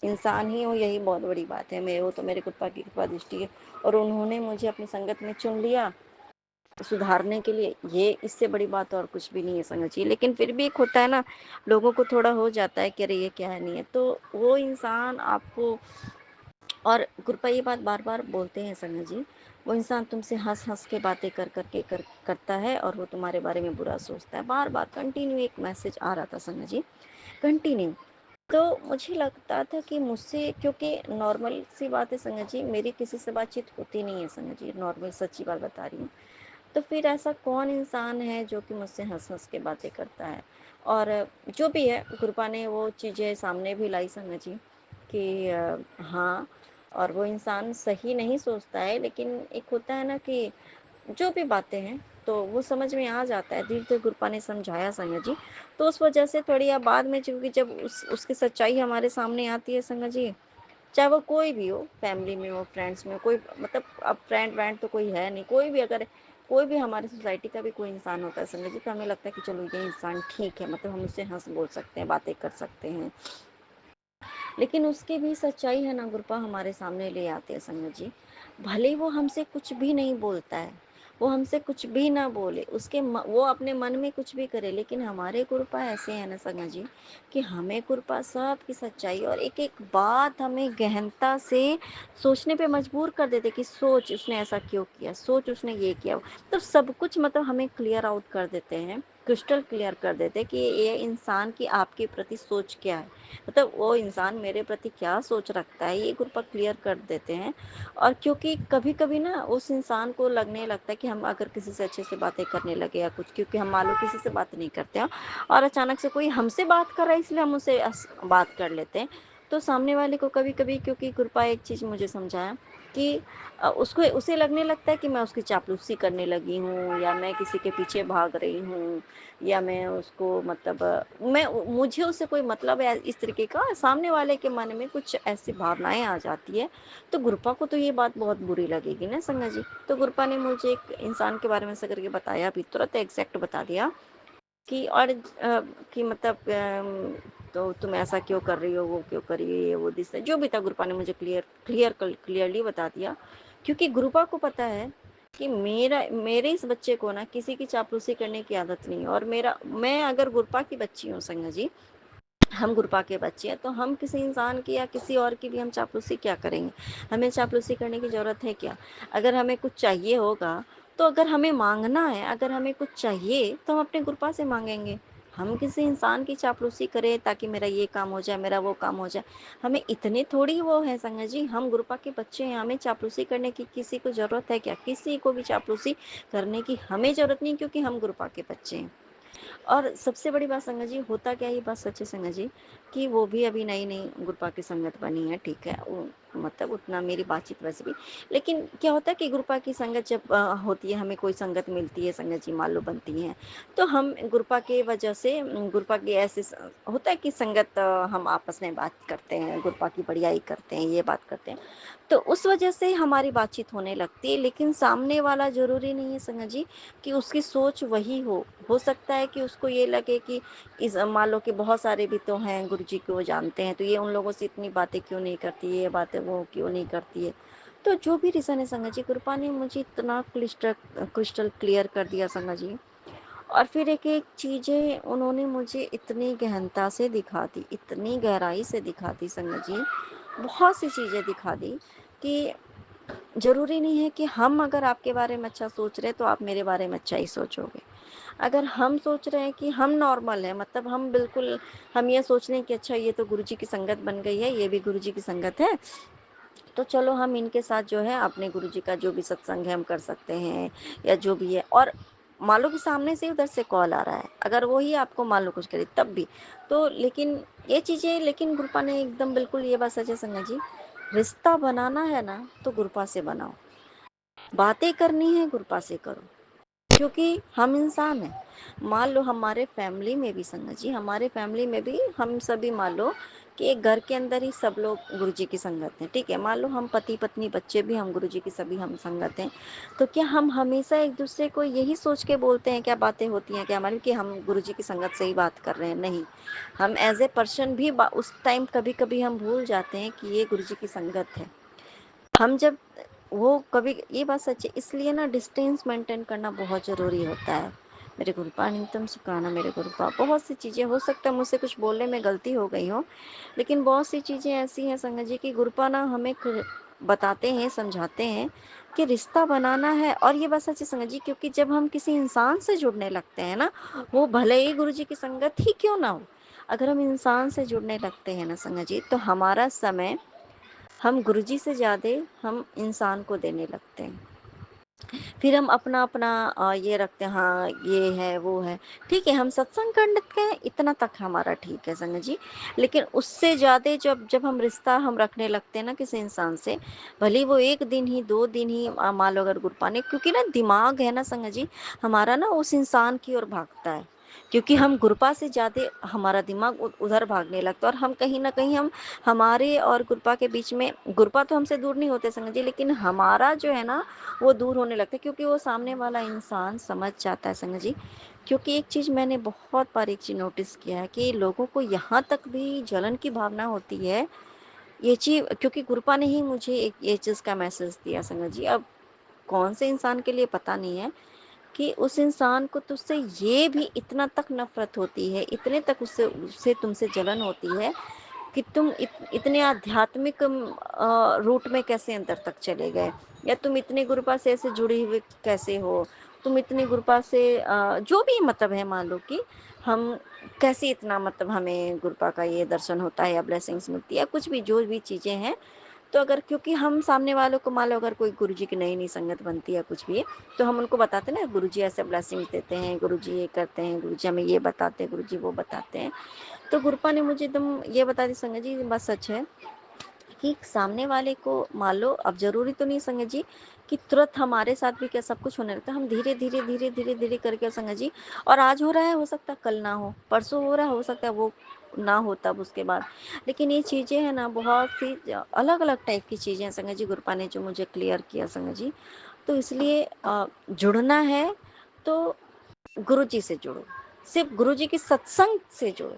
इंसान ही हूँ, यही बहुत बड़ी बात है। मैं वो तो मेरे कृपा की कृपा दृष्टि है, और उन्होंने मुझे अपनी संगत में चुन लिया सुधारने के लिए, ये इससे बड़ी बात और कुछ भी नहीं है संगत जी। लेकिन फिर भी एक होता है ना, लोगों को थोड़ा हो जाता है कि अरे ये क्या है, नहीं है, तो वो इंसान आपको, और गुरपा ये बात बार बार बोलते हैं संगत जी, वो इंसान तुमसे हंस हंस के बातें करता है, और वो तुम्हारे बारे में बुरा सोचता है। बार बार कंटिन्यू एक मैसेज आ रहा था संगत जी, कंटिन्यू। तो मुझे लगता था कि मुझसे, क्योंकि नॉर्मल सी बात है संगत जी, मेरी किसी से बातचीत होती नहीं है संगत जी, नॉर्मल सच्ची बात बता रही हूँ। तो फिर ऐसा कौन इंसान है जो कि मुझसे हंस हंस के बातें करता है। और जो भी है, गुरपा ने वो चीज़ें सामने भी लाई संगत जी कि हाँ, और वो इंसान सही नहीं सोचता है, लेकिन एक होता है ना कि जो भी बातें हैं तो वो समझ में आ जाता है, धीरे धीरे गुरपा ने समझाया संगत जी। तो उस वजह से थोड़ी या बाद में, क्योंकि जब उसकी सच्चाई हमारे सामने आती है संगत जी, चाहे वो कोई भी हो, फैमिली में हो, फ्रेंड्स में हो, कोई मतलब अब फ्रेंड व्रेंड तो कोई है नहीं, कोई भी अगर कोई भी हमारी सोसाइटी का भी कोई इंसान होता है संगत जी, तो हमें लगता है कि चलो ये इंसान ठीक है, मतलब हम उससे हंस बोल सकते हैं, बातें कर सकते हैं। लेकिन उसकी भी सच्चाई है ना, गुरपा हमारे सामने ले आते हैं संगत जी। भले वो हमसे कुछ भी नहीं बोलता है, वो हमसे कुछ भी ना बोले, वो अपने मन में कुछ भी करे, लेकिन हमारे गुरपा ऐसे हैं ना संगत जी, कि हमें गुरपा सब की सच्चाई और एक एक बात हमें गहनता से सोचने पे मजबूर कर देते कि सोच उसने ऐसा क्यों किया, सोच उसने ये किया। तो सब कुछ मतलब हमें क्लियर आउट कर देते हैं, क्रिस्टल क्लियर कर देते हैं कि ये इंसान की आपके प्रति सोच क्या है, मतलब वो इंसान मेरे प्रति क्या सोच रखता है, ये ग्रुप क्लियर कर देते हैं। और क्योंकि कभी कभी ना उस इंसान को लगने लगता है कि हम अगर किसी से अच्छे से बातें करने लगे या कुछ, क्योंकि हम मान लो किसी से बात नहीं करते हैं और अचानक से कोई हमसे बात कर रहा है, इसलिए हम उससे बात कर लेते हैं। तो सामने वाले को कभी कभी, क्योंकि कृपा एक चीज़ मुझे समझाया कि उसको उसे लगने लगता है कि मैं उसकी चापलूसी करने लगी हूँ, या मैं किसी के पीछे भाग रही हूँ, या मैं उसको मतलब मैं मुझे उससे कोई मतलब है, इस तरीके का सामने वाले के मन में कुछ ऐसी भावनाएं आ जाती है। तो गुरपा को तो ये बात बहुत बुरी लगेगी ना संगा जी। तो गुरपा ने मुझे एक इंसान के बारे में ऐसा करके बताया, भी तुरंत एग्जैक्ट बता दिया कि और कि मतलब तो तुम ऐसा क्यों कर रही हो, वो क्यों कर रही है, ये वो दिस जो भी था, गुरपा ने मुझे क्लियरली बता दिया। क्योंकि गुरपा को पता है कि मेरे इस बच्चे को ना किसी की चापलूसी करने की आदत नहीं है, और मैं अगर गुरपा की बच्ची हूँ संगा जी, हम गुरपा के बच्चे हैं, तो हम किसी इंसान की या किसी और की भी हम चापलूसी क्या करेंगे, हमें चापलूसी करने की ज़रूरत है क्या। अगर हमें कुछ चाहिए होगा, तो अगर हमें मांगना है, अगर हमें कुछ चाहिए तो हम अपने गुरपा से मांगेंगे। हम किसी इंसान की चापलूसी करें ताकि मेरा ये काम हो जाए, मेरा वो काम हो जाए, हमें इतने थोड़ी वो है संगत जी, हम गुरपा के बच्चे हैं, हमें चापलूसी करने की किसी को ज़रूरत है क्या, किसी को भी चापलूसी करने की हमें ज़रूरत नहीं, क्योंकि हम गुरपा के बच्चे हैं। और सबसे बड़ी बात संगत जी, होता क्या, ये बात सच है संगत जी, कि वो भी अभी नई नई गुरपा की संगत बनी है, ठीक है, मतलब उतना मेरी बातचीत वैसे भी। लेकिन क्या होता है कि गुरपा की संगत जब होती है, हमें कोई संगत मिलती है संगत जी, मान लो बनती है, तो हम गुरपा के वजह से गुरपा की ऐसे होता है कि संगत हम आपस में बात करते हैं, गुरपा की बढ़ियाई करते हैं, ये बात करते हैं, तो उस वजह से हमारी बातचीत होने लगती है। लेकिन सामने वाला ज़रूरी नहीं है संगत जी कि उसकी सोच वही हो सकता है कि उसको ये लगे कि इस मान लो कि बहुत सारे भी तो हैं गुरुजी को वो जानते हैं, तो ये उन लोगों से इतनी बातें क्यों नहीं करती है, ये बातें वो क्यों नहीं करती है। तो जो भी रीज़न है संगत जी, कृपा ने मुझे इतना क्लिस्टर क्रिस्टल क्लियर कर दिया संगत जी। और फिर एक एक चीज़ें उन्होंने मुझे इतनी गहनता से दिखा दी, इतनी गहराई से दिखा दी संगत जी, बहुत सी चीज़ें दिखा दी कि ज़रूरी नहीं है कि हम अगर आपके बारे में अच्छा सोच रहे हैं तो आप मेरे बारे में अच्छा ही सोचोगे। अगर हम सोच रहे हैं कि हम नॉर्मल हैं, मतलब हम बिल्कुल, हम ये सोच रहे हैं कि अच्छा ये तो गुरुजी की संगत बन गई है, ये भी गुरुजी की संगत है, तो चलो हम इनके साथ जो है अपने गुरुजी का जो भी सत्संग है हम कर सकते हैं, या जो भी है। और मान लो कि सामने से उधर से कॉल आ रहा है, अगर वो ही आपको मान लो कुछ करे तब भी, तो लेकिन ये चीज़ें, लेकिन गुरपा ने एकदम बिल्कुल ये बात सच है संगत जी, रिश्ता बनाना है ना तो गुरपा से बनाओ, बातें करनी है गुरपा से करो, क्योंकि हम इंसान हैं। मान लो हमारे फैमिली में भी संगत जी, हमारे फैमिली में भी हम सभी मान लो कि एक घर के अंदर ही सब लोग गुरु जी की संगत हैं, ठीक है। मान लो हम पति पत्नी बच्चे भी हम गुरु जी की सभी हम संगत हैं, तो क्या हम हमेशा एक दूसरे को यही सोच के बोलते हैं, क्या बातें होती हैं क्या हमारी कि हम गुरु जी की संगत से ही बात कर रहे हैं? नहीं, हम एज ए पर्सन भी उस टाइम कभी कभी हम भूल जाते हैं कि ये गुरु जी की संगत है। हम जब वो कभी, ये बात सच है, इसलिए ना डिस्टेंस मेंटेन करना बहुत ज़रूरी होता है। मेरे गुरुपा न्यूनतम सुखाना मेरे गुरुपा। बहुत सी चीज़ें, हो सकता है मुझसे कुछ बोलने में गलती हो गई हो, लेकिन बहुत सी चीज़ें ऐसी हैं संगत जी की गुरुपा ना हमें बताते हैं, समझाते हैं कि रिश्ता बनाना है। और ये बात सच है संगत जी, क्योंकि जब हम किसी इंसान से जुड़ने लगते हैं ना, वो भले ही गुरु जी की संगत ही क्यों ना हो, अगर हम इंसान से जुड़ने लगते हैं ना संगत जी, तो हमारा समय हम गुरुजी से ज़्यादा हम इंसान को देने लगते हैं। फिर हम अपना अपना ये रखते हैं, हाँ ये है वो है, ठीक है हम सत्संग कर लेते हैं, इतना तक हमारा ठीक है संगत जी। लेकिन उससे ज़्यादा जब जब हम रिश्ता हम रखने लगते हैं ना किसी इंसान से, भले वो एक दिन ही 2 दिन ही मान लो अगर गुरु पाने, क्योंकि ना दिमाग है ना संगत जी हमारा ना उस इंसान की ओर भागता है, क्योंकि हम गुरपा से ज़्यादा हमारा दिमाग उधर भागने लगता है। और हम कहीं ना कहीं हम हमारे और गुरपा के बीच में, गुरपा तो हमसे दूर नहीं होते संगत जी, लेकिन हमारा जो है ना वो दूर होने लगता है, क्योंकि वो सामने वाला इंसान समझ जाता है संगत जी। क्योंकि एक चीज़ मैंने बहुत बार एक चीज़ नोटिस किया है कि लोगों को यहाँ तक भी जलन की भावना होती है, ये चीज़ क्योंकि गुरपा ने ही मुझे एक ये चीज़ का मैसेज दिया संगत जी। अब कौन से इंसान के लिए पता नहीं है कि उस इंसान को तुझसे ये भी इतना तक नफरत होती है, इतने तक उससे उससे तुमसे जलन होती है कि तुम इतने आध्यात्मिक रूट में कैसे अंदर तक चले गए, या तुम इतने गुरुपा से ऐसे जुड़े हुए कैसे हो, तुम इतने गुरुपा से जो भी मतलब है, मान लो कि हम कैसे इतना मतलब हमें गुरुपा का ये दर्शन होता है या ब्लेसिंग्स मिलती है, कुछ भी जो भी चीज़ें हैं। तो अगर क्योंकि हम सामने वालों को मान लो अगर कोई गुरुजी की नई नई संगत बनती है कुछ भी, तो हम उनको बताते हैं ना गुरुजी ऐसे ब्लेसिंग्स देते हैं, गुरुजी ये करते हैं, गुरुजी हमें ये बताते हैं, गुरुजी वो बताते हैं। तो गुरुपा ने मुझे एकदम ये बता दी संगत जी, बात सच है कि सामने वाले को मान लो, अब जरूरी तो नहीं संगत जी कि तुरंत हमारे साथ भी क्या सब कुछ होने लगता है, हम धीरे धीरे धीरे धीरे धीरे करके संगत जी, और आज हो रहा है हो सकता है कल ना हो, परसों हो रहा है हो सकता है वो ना हो तब उसके बाद। लेकिन ये चीज़ें हैं ना बहुत सी अलग अलग टाइप की चीज़ें हैं संगत जी, गुरुपा ने जो मुझे क्लियर किया संगत जी। तो इसलिए जुड़ना है तो गुरुजी से जुड़ो, सिर्फ गुरुजी के सत्संग से जुड़ो।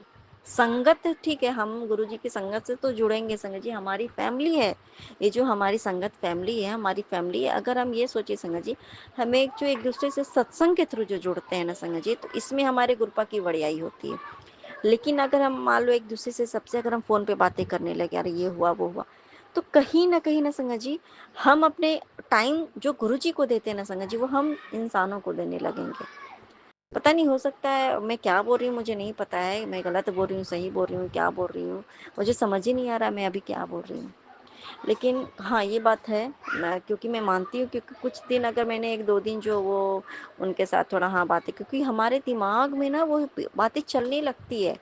संगत ठीक है, हम गुरुजी की संगत से तो जुड़ेंगे संगत जी, हमारी फैमिली है, ये जो हमारी संगत फैमिली है, हमारी फैमिली है। अगर हम ये सोचे संगत जी, हमें जो एक दूसरे से सत्संग के थ्रू जो जुड़ते हैं ना संगत जी, तो इसमें हमारे गुरुपा की बड़ियाई होती है। लेकिन अगर हम मान लो एक दूसरे से सबसे अगर हम फोन पे बातें करने लगे, अरे ये हुआ वो हुआ, तो कहीं ना संगत जी हम अपने टाइम जो गुरुजी को देते हैं ना संगत जी, वो हम इंसानों को देने लगेंगे। पता नहीं, हो सकता है मैं क्या बोल रही हूँ मुझे नहीं पता है, मैं गलत बोल रही हूँ सही बोल रही हूँ क्या बोल रही हूँ, मुझे समझ ही नहीं आ रहा मैं अभी क्या बोल रही हूँ। लेकिन हाँ ये बात है, क्योंकि मैं मानती हूँ क्योंकि कुछ दिन अगर मैंने 1-2 दिन जो वो उनके साथ थोड़ा हाँ बातें, क्योंकि हमारे दिमाग में ना वो बातें चलने लगती है,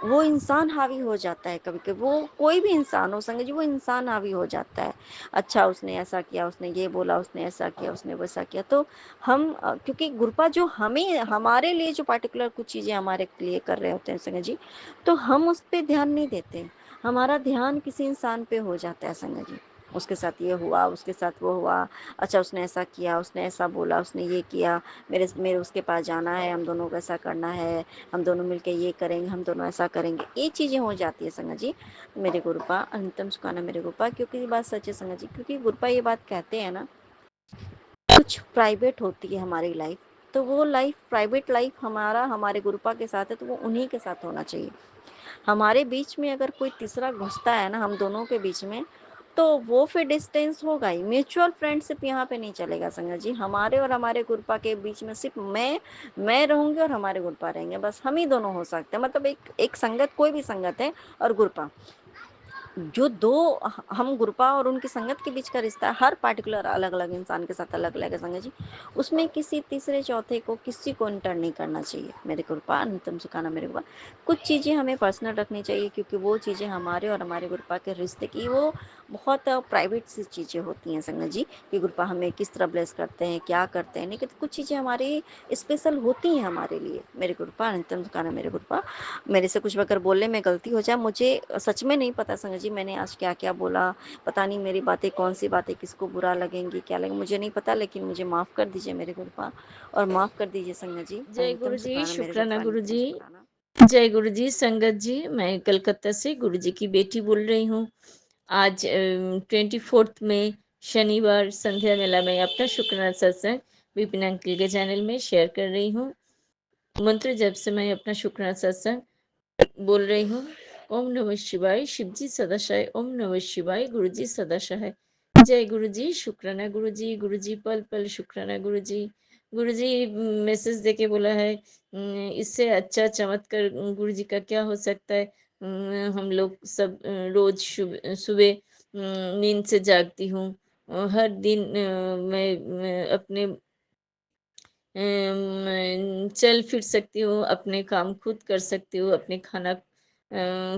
वो इंसान हावी हो जाता है कभी कभी, वो कोई भी इंसान हो संग जी, वो इंसान हावी हो जाता है। अच्छा उसने ऐसा किया, उसने ये बोला, उसने ऐसा किया, उसने वैसा किया, तो हम क्योंकि गुरुपा जो हमें हमारे लिए जो पार्टिकुलर कुछ चीज़ें हमारे लिए कर रहे होते हैं संग जी, तो हम उस पर ध्यान नहीं देते, हमारा ध्यान किसी इंसान पे हो जाता है संग जी। उसके साथ ये हुआ, उसके साथ वो हुआ, अच्छा उसने ऐसा किया, उसने ऐसा बोला, उसने ये किया, मेरे मेरे उसके पास जाना है, हम दोनों को ऐसा करना है, हम दोनों मिलके ये करेंगे, हम दोनों ऐसा करेंगे, ये चीज़ें हो जाती है संगत जी। मेरे गुरुपा अंतम सुखाना मेरे गुरुपा, क्योंकि ये बात सच है संगत जी, क्योंकि गुरुपा ये बात कहते हैं ना, कुछ प्राइवेट होती है हमारी लाइफ, तो वो लाइफ प्राइवेट लाइफ हमारा हमारे गुरुपा के साथ है, तो वो उन्हीं के साथ होना चाहिए। हमारे बीच में अगर कोई तीसरा घुसता है ना हम दोनों के बीच में, तो वो फिर डिस्टेंस होगा ही, म्यूचुअल फ्रेंडशिप यहाँ पे नहीं चलेगा संगत जी। हमारे और हमारे गुरुपा के बीच में सिर्फ मैं रहूंगी और हमारे गुरुपा रहेंगे, बस हम ही दोनों हो सकते हैं, मतलब एक एक संगत कोई भी संगत है और गुरुपा, जो दो हम गुरुपा और उनकी संगत के बीच का रिश्ता है, हर पार्टिकुलर अलग अलग इंसान के साथ अलग अलग है संगत जी, उसमें किसी तीसरे चौथे को किसी को इंटर नहीं करना चाहिए। मेरे गुरुपा नितम सुखाना मेरे गुरुपा, कुछ चीज़ें हमें पर्सनल रखनी चाहिए, क्योंकि वो चीज़ें हमारे और हमारे गुरुपा के रिश्ते की वो बहुत प्राइवेट सी चीज़ें होती हैं संगत जी, कि गुरुपा हमें किस तरह ब्लेस करते हैं, क्या करते हैं, लेकिन कुछ चीज़ें हमारी स्पेशल होती हैं हमारे लिए। मेरे गुरुपा नितम सुखाना मेरे गुरुपा, मेरे से कुछ अगर बोलने में गलती हो जाए, मुझे सच में नहीं पता संगत जी मैंने आज क्या क्या बोला, पता नहीं मेरी बातें कौन सी बातें किसको बुरा लगेंगी, क्या लगेंगे मुझे नहीं पता, लेकिन मुझे माफ़ कर दीजिए मेरे गुरुपा, और माफ़ कर दीजिए संगत जी। जय नितम गुरु जी, शुक्राना मेरे शुक्राना गुरुपा, गुरु नितम जी। शुक्राना। जय गुरु जी। संगत जी, मैं कलकत्ता से गुरु जी की बेटी बोल रही हूँ। आज 24 में शनिवार संध्या मेला में अपना शुक्राना सत्संग विपिन अंकल के चैनल में शेयर कर रही हूँ। मंत्र जब से मैं अपना शुक्राना सत्संग बोल रही हूँ। ओम नमः शिवाय, शिव जी सदाशय। ओम नमः शिवाय, गुरु जी सदाशय। जय गुरु जी, शुक्राना गुरु जी पल पल शुक्राना गुरु जी। गुरु जी मैसेज देके बोला है इससे अच्छा चमत्कार गुरु जी का क्या हो सकता है। हम लोग सब रोज सुबह नींद से जागती हूँ। हर दिन मैं अपने चल फिर सकती हूँ, अपने काम खुद कर सकती हूँ, अपने खाना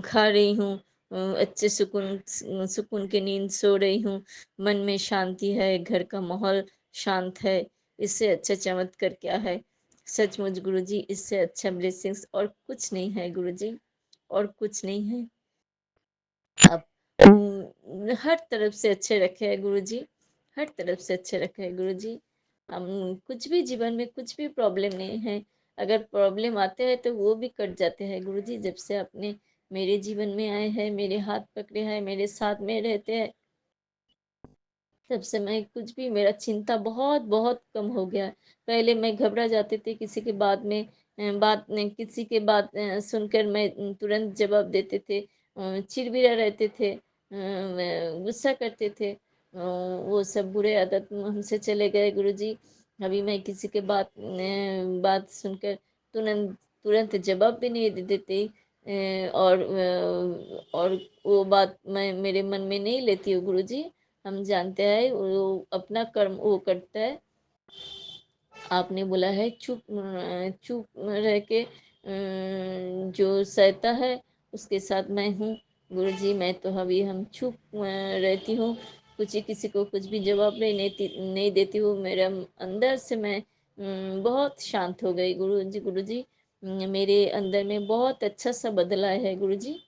खा रही हूँ, अच्छे सुकून सुकून की नींद सो रही हूँ, मन में शांति है, घर का माहौल शांत है। इससे अच्छा चमत्कार क्या है। सचमुच गुरुजी, इससे अच्छा ब्लेसिंग्स और कुछ नहीं है गुरुजी, और कुछ नहीं है। आप हर तरफ से अच्छे रखे हैं गुरुजी, हर तरफ से अच्छे रखे हैं गुरुजी। हम कुछ भी जीवन में कुछ भी प्रॉब्लम नहीं है, अगर प्रॉब्लम आते हैं तो वो भी कट जाते हैं गुरुजी। जब से आपने मेरे जीवन में आए हैं, मेरे हाथ पकड़े हैं, मेरे साथ में रहते हैं, तब से मैं कुछ भी, मेरा चिंता बहुत बहुत कम हो गया। पहले मैं घबरा जाती थी किसी के बात में, किसी के बात सुनकर मैं तुरंत जवाब देते थे, चिड़विड़ा रहते थे, गुस्सा करते थे। वो सब बुरे आदत हमसे चले गए गुरुजी। अभी मैं किसी के बात सुनकर तुरंत तुरंत जवाब भी नहीं दे देती। और वो बात मैं मेरे मन में नहीं लेती हूँ गुरुजी। हम जानते हैं वो अपना कर्म वो करता है। आपने बोला है चुप चुप रह के जो सहता है उसके साथ मैं हूँ गुरुजी। मैं तो अभी हम चुप रहती हूँ, कुछ ही किसी को कुछ भी जवाब नहीं देती हूँ। मेरा अंदर से मैं बहुत शांत हो गई गुरुजी। गुरुजी मेरे अंदर में बहुत अच्छा सा बदला है गुरुजी।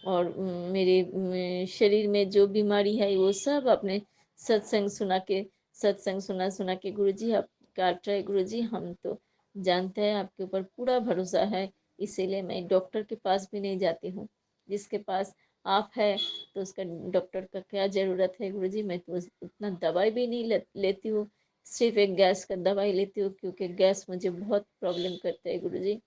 और मेरे शरीर में जो बीमारी है वो सब अपने सत्संग सुना के सत्संग सुना सुना के गुरुजी आप काट रहे गुरुजी। हम तो जानते हैं आपके ऊपर पूरा भरोसा है, इसीलिए मैं डॉक्टर के पास भी नहीं जाती हूँ। जिसके पास आप है तो उसका डॉक्टर का क्या ज़रूरत है गुरुजी। मैं तो उतना दवाई भी नहीं लेती हूँ, सिर्फ एक गैस का दवाई लेती हूँ, क्योंकि गैस मुझे बहुत प्रॉब्लम करता है गुरुजी।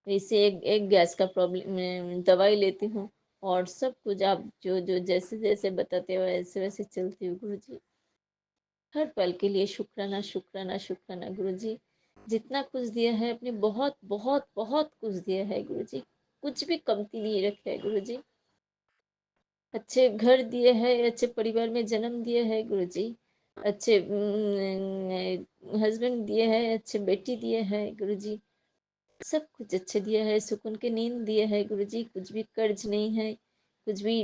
इससे एक गैस का प्रॉब्लम दवाई लेती हूँ, और सब कुछ आप जो जो जैसे जैसे बताते हो वैसे वैसे चलती हूँ गुरुजी। हर पल के लिए शुक्राना शुक्राना शुक्राना गुरुजी। जितना कुछ दिया है अपने, बहुत बहुत बहुत कुछ दिया है गुरुजी, कुछ भी कमती नहीं रखा है गुरुजी। अच्छे घर दिए हैं, अच्छे परिवार में जन्म दिए है गुरुजी, अच्छे हस्बैंड दिए हैं, अच्छे बेटी दिए हैं गुरुजी। सब कुछ अच्छे दिया है, सुकून की नींद दिया है गुरुजी। कुछ भी कर्ज नहीं है, कुछ भी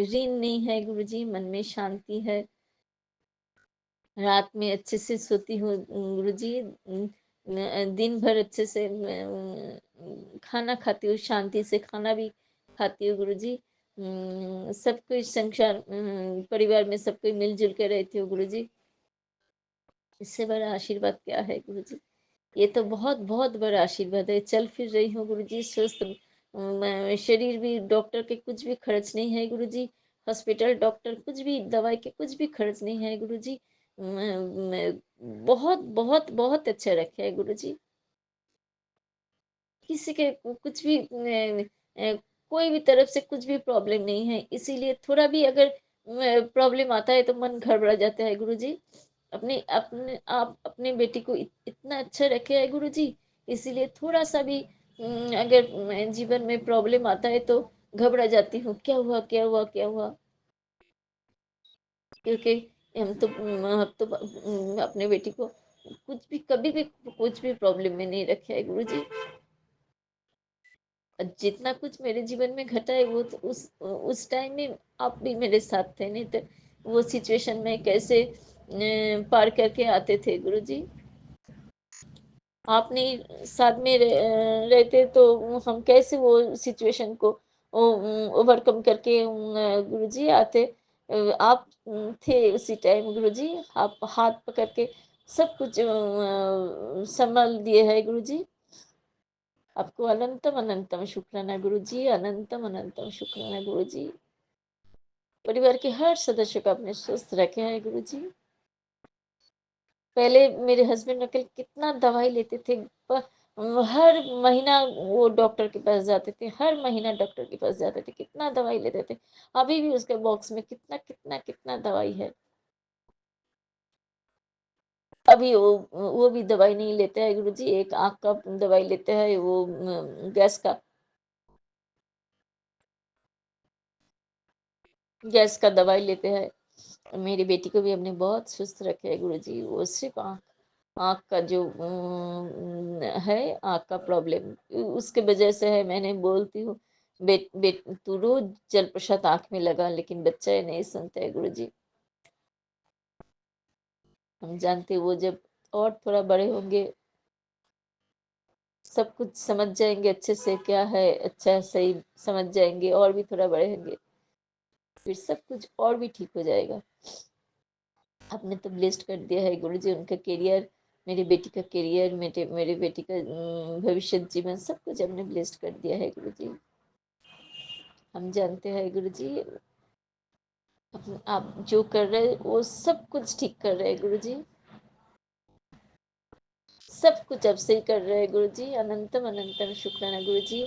ऋण नहीं है गुरुजी। मन में शांति है, रात में अच्छे से सोती हूँ गुरुजी। दिन भर अच्छे से खाना खाती हूँ, शांति से खाना भी खाती हूँ गुरुजी। सब कोई संसार परिवार में सब कोई मिलजुल के रहती हूँ गुरुजी। इससे बड़ा आशीर्वाद क्या है गुरुजी। ये तो बहुत बहुत बड़ा आशीर्वाद है। चल फिर रही हूँ गुरुजी, स्वस्थ शरीर भी, डॉक्टर के कुछ भी खर्च नहीं है गुरुजी। हॉस्पिटल डॉक्टर कुछ भी, दवाई के कुछ भी खर्च नहीं है गुरुजी। बहुत बहुत बहुत अच्छा रखे है गुरुजी। किसी के कुछ भी कोई भी तरफ से कुछ भी प्रॉब्लम नहीं है, इसीलिए थोड़ा भी अगर प्रॉब्लम आता है तो मन घबरा जाता है गुरुजी। अपने अपने आप अपने बेटी को इतना अच्छा रखे है गुरुजी, इसीलिए थोड़ा सा भी अगर जीवन में प्रॉब्लम आता है तो घबरा जाती हूँ, क्या हुआ क्या हुआ क्या हुआ, क्योंकि हम तो अपने बेटी को कुछ भी कभी भी कुछ भी प्रॉब्लम में नहीं रखा है गुरुजी। जितना कुछ मेरे जीवन में घटा है वो तो उस टाइम में आप भी मेरे साथ थे, नहीं तो वो सिचुएशन में कैसे पार करके आते थे गुरुजी। आप नहीं साथ में रहते तो हम कैसे वो सिचुएशन को ओवरकम करके गुरुजी आते। आप थे उसी टाइम गुरुजी, आप हाथ पकड़ के सब कुछ संभाल दिए है गुरुजी। आपको अनंतम अनंतम शुक्राना गुरुजी, अनंतम अनंतम शुक्राना गुरुजी। परिवार के हर सदस्य को अपने स्वस्थ रखे हैं गुरुजी। पहले मेरे हस्बैंड अंकल कितना दवाई लेते थे, हर महीना वो डॉक्टर के पास जाते थे, हर महीना डॉक्टर के पास जाते थे, कितना दवाई लेते थे। अभी भी उसके बॉक्स में कितना कितना कितना दवाई है। अभी वो भी दवाई नहीं लेते हैं गुरुजी, एक आँख का दवाई लेते हैं, वो गैस का दवाई लेते हैं। मेरी बेटी को भी हमने बहुत सुस्त रखे है गुरुजी। वो सिर्फ आँख आँख का जो है, आँख का प्रॉब्लम उसके वजह से है। मैंने बोलती हूँ बेट बेट तू रोज जल प्रसाद आँख में लगा, लेकिन बच्चा ये नहीं सुनता है गुरुजी। हम जानते वो जब और थोड़ा बड़े होंगे सब कुछ समझ जाएंगे अच्छे से, क्या है अच्छा सही समझ जाएंगे, और भी थोड़ा बड़े होंगे फिर सब कुछ और भी ठीक हो जाएगा। आपने तो ब्लेस्ड कर दिया है गुरुजी उनका करियर, मेरी बेटी का करियर, मेरे बेटी का भविष्य जीवन सब कुछ आपने ब्लेस्ड कर दिया है गुरुजी। हम जानते हैं गुरुजी आप जो कर रहे हैं वो सब कुछ ठीक कर रहे हैं गुरुजी, सब कुछ अब सही कर रहे हैं गुरुजी। अनंतम अनंतम शुक्राना गुरुजी।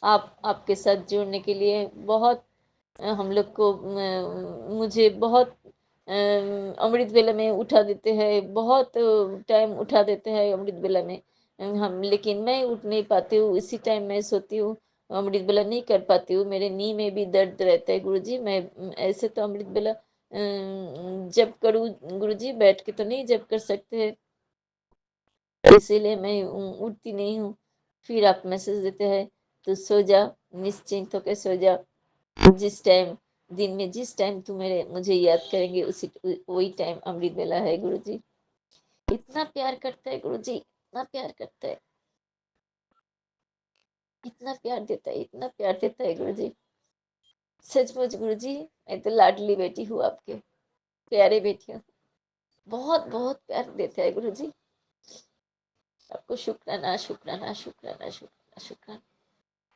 आप आपके साथ जुड़ने के लिए बहुत हम लोग को मुझे बहुत अमृत वेला में उठा देते हैं, बहुत टाइम उठा देते हैं अमृत वेला में हम, लेकिन मैं उठ नहीं पाती हूँ, इसी टाइम मैं सोती हूँ, अमृत वेला नहीं कर पाती हूँ। मेरे नी में भी दर्द रहता है गुरुजी। मैं ऐसे तो अमृत वेला जब करूँ गुरुजी, बैठ के तो नहीं जब कर सकते हैं, इसीलिए मैं उठती नहीं हूँ। फिर आप मैसेज देते हैं तो सो जा, निश्चिंत होकर सो जा, जिस टाइम दिन में जिस टाइम तू मेरे मुझे याद करेंगे उसी वही टाइम अमृत वेला है गुरुजी। इतना प्यार करता है गुरुजी, इतना प्यार करता है, इतना प्यार देता है, इतना प्यार देता है गुरुजी। सचमुच गुरुजी मैं तो लाडली बेटी हूँ आपके, प्यारे बेटी हूँ। बहुत बहुत प्यार देता है गुरुजी। आपको शुक्राना शुक्राना शुक्राना शुक्राना शुक्राना,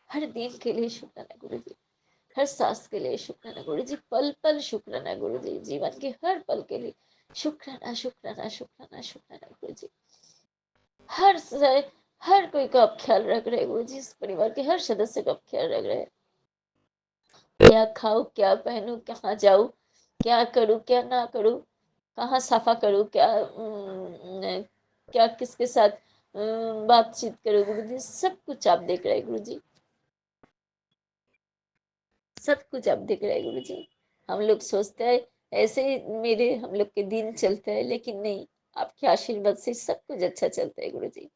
हर दिन के लिए शुक्राना गुरुजी, हर सांस के लिए शुक्राना गुरुजी, पल पल शुक्राना गुरुजी, जीवन के हर पल के लिए शुक्राना शुक्राना शुक्राना शुक्राना गुरुजी। हर कोई का आप ख्याल रख रहे गुरुजी, इस परिवार के हर सदस्य का आप ख्याल रख रहे हैं। क्या खाऊं, क्या पहनूं, कहाँ जाऊं, क्या करूं क्या ना करूं, कहाँ सफा करूं, क्या किसके साथ बातचीत करूं गुरुजी, सब कुछ आप देख रहे हैं गुरुजी, सब कुछ आप देख रहे हैं गुरुजी। हम लोग सोचते हैं ऐसे ही मेरे हम लोग के दिन चलते हैं, लेकिन नहीं, आपके आशीर्वाद से सब कुछ अच्छा चलता है गुरुजी।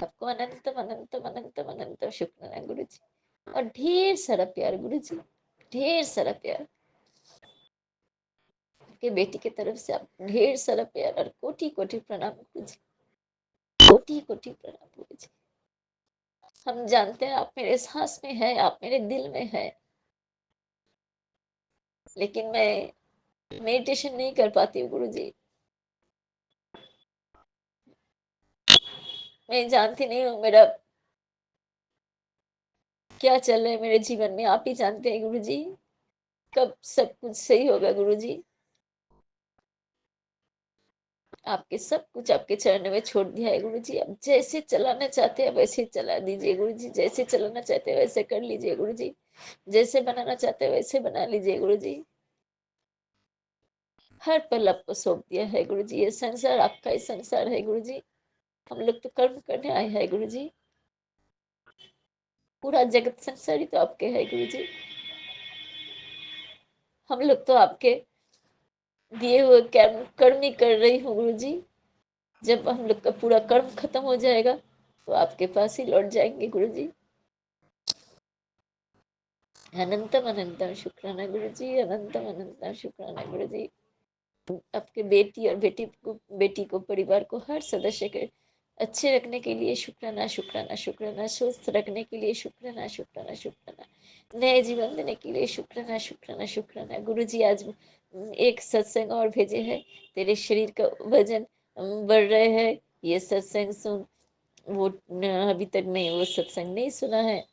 आपको अनंतम अनंतम अनंतम अनंतम शुक्र है गुरुजी, और ढेर सारा प्यार गुरुजी, ढेर सारा प्यार के बेटी की तरफ से आप ढेर सारा प्यार और कोटि कोटि प्रणाम गुरुजी, कोटि कोटि प्रणाम गुरुजी। हम जानते हैं आप मेरे सांस में है, आप मेरे दिल में है, लेकिन मैं मेडिटेशन नहीं कर पाती हूँ गुरुजी। मैं जानती नहीं हूँ मेरा क्या चल रहा है मेरे जीवन में, आप ही जानते हैं गुरुजी, कब सब कुछ सही होगा गुरुजी। आपके सब कुछ आपके चरणों में छोड़ दिया है गुरुजी। अब जैसे चलाना चाहते हैं वैसे चला दीजिए गुरुजी, जैसे चलाना चाहते हैं वैसे कर लीजिए गुरुजी, जैसे बनाना चाहते हैं वैसे बना लीजिए गुरुजी। हर पल आपको सौंप दिया है गुरुजी, ये संसार आपका ही संसार है गुरुजी। हम लोग तो कर्म करने आए हैं गुरुजी। पूरा जगत संसारी तो आपके है गुरुजी। हम लोग तो आपके दिए हुए कर्म ही कर रही हूँ गुरुजी। जब हम लोग का पूरा कर्म खत्म हो जाएगा तो आपके पास ही लौट जाएंगे गुरुजी। अनंतम अनंतम शुक्राना गुरुजी, अनंतम अनंतम शुक्राना गुरुजी। आपके बेटी को परिवार को हर सदस्य के अच्छे रखने के लिए शुक्राना शुक्राना शुक्राना, स्वस्थ रखने के लिए शुक्राना शुक्राना शुक्राना, नए जीवन देने के लिए शुक्राना शुक्राना शुक्राना गुरुजी। आज एक सत्संग और भेजे है, तेरे शरीर का वजन बढ़ रहे हैं, ये सत्संग सुन। वो अभी तक नहीं, वो सत्संग नहीं सुना है,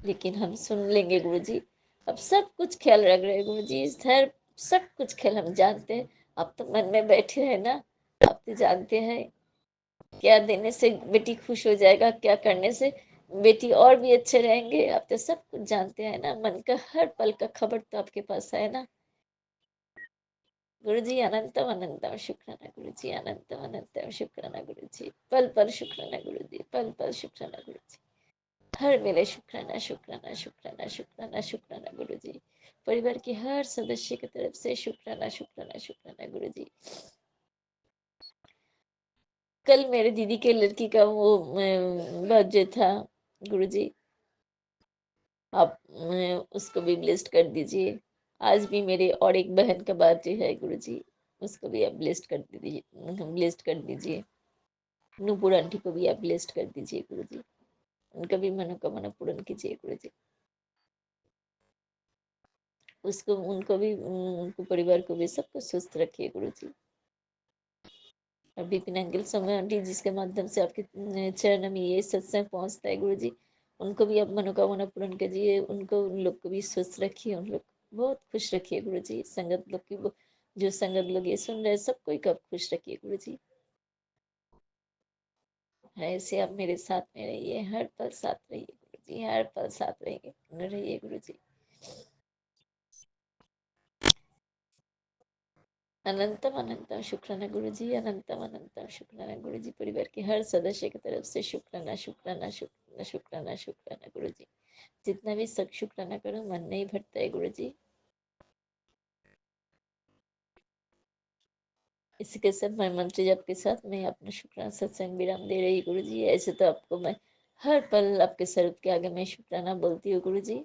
लेकिन हम सुन लेंगे गुरुजी। अब सब कुछ ख्याल रख रहे हैं गुरुजी, हर सब कुछ ख्याल हम जानते हैं। आप तो मन में बैठे हैं ना, आप तो जानते हैं क्या देने से बेटी खुश हो जाएगा, क्या करने से बेटी और भी अच्छे रहेंगे। आप तो सब कुछ जानते हैं ना, मन का हर पल का खबर तो आपके पास है ना गुरुजी। अनंतम अनंतम शुक्राना गुरुजी, अनंतम अनंतम शुक्राना गुरुजी, पल पल शुक्राना गुरुजी, पल पल शुक्राना गुरुजी, हर वेले शुक्राना शुक्राना शुक्राना शुक्राना शुक्राना गुरुजी। परिवार के हर सदस्य की तरफ से शुक्राना शुक्राना शुक्राना गुरुजी। कल मेरे दीदी के लड़की का वो बर्थडे था गुरुजी, आप उसको भी ब्लेस्ड कर दीजिए। आज भी मेरे और एक बहन का बर्थडे है गुरुजी, उसको भी आप ब्लेस्ड कर दीजिए, ब्लेस्ड कर दीजिए। नूपुर आंटी को भी आप ब्लेस्ड कर दीजिए गुरुजी, उनका भी मनोकामना पूर्ण कीजिए गुरुजी। उसको उनको भी उनको परिवार को भी सबको स्वस्थ रखिए गुरुजी। और विपिन अंकल समय आंटी जिसके माध्यम से आपके चरण में ये सत्संग पहुंचता है गुरुजी, उनको भी आप मनोकामना पूर्ण कीजिए, उनको उन लोग को भी स्वस्थ रखिए, उन लोग बहुत खुश रखिए गुरुजी। संगत लोग की जो संगत लोग ये सुन रहे हैं सबको ही कब खुश रखिए गुरुजी। ऐसे आप मेरे साथ में रहिए, हर पल साथ रहिए गुरुजी, हर पल साथ रहिए गुरुजी। अनंतम अनंतम शुक्राना गुरुजी, अनंतम अनंतम शुक्राना गुरुजी। परिवार के हर सदस्य की तरफ से शुक्राना शुक्राना शुक्राना शुक्राना शुक्राना गुरुजी। जितना भी सब शुक्राना करो मन नहीं भरता है गुरुजी। इसी के साथ मैं मंत्र जप के साथ मैं अपना शुक्राना सत्संग विराम दे रही गुरुजी। ऐसे तो आपको मैं हर पल आपके स्वरूप के आगे मैं शुक्राना बोलती हूँ गुरुजी।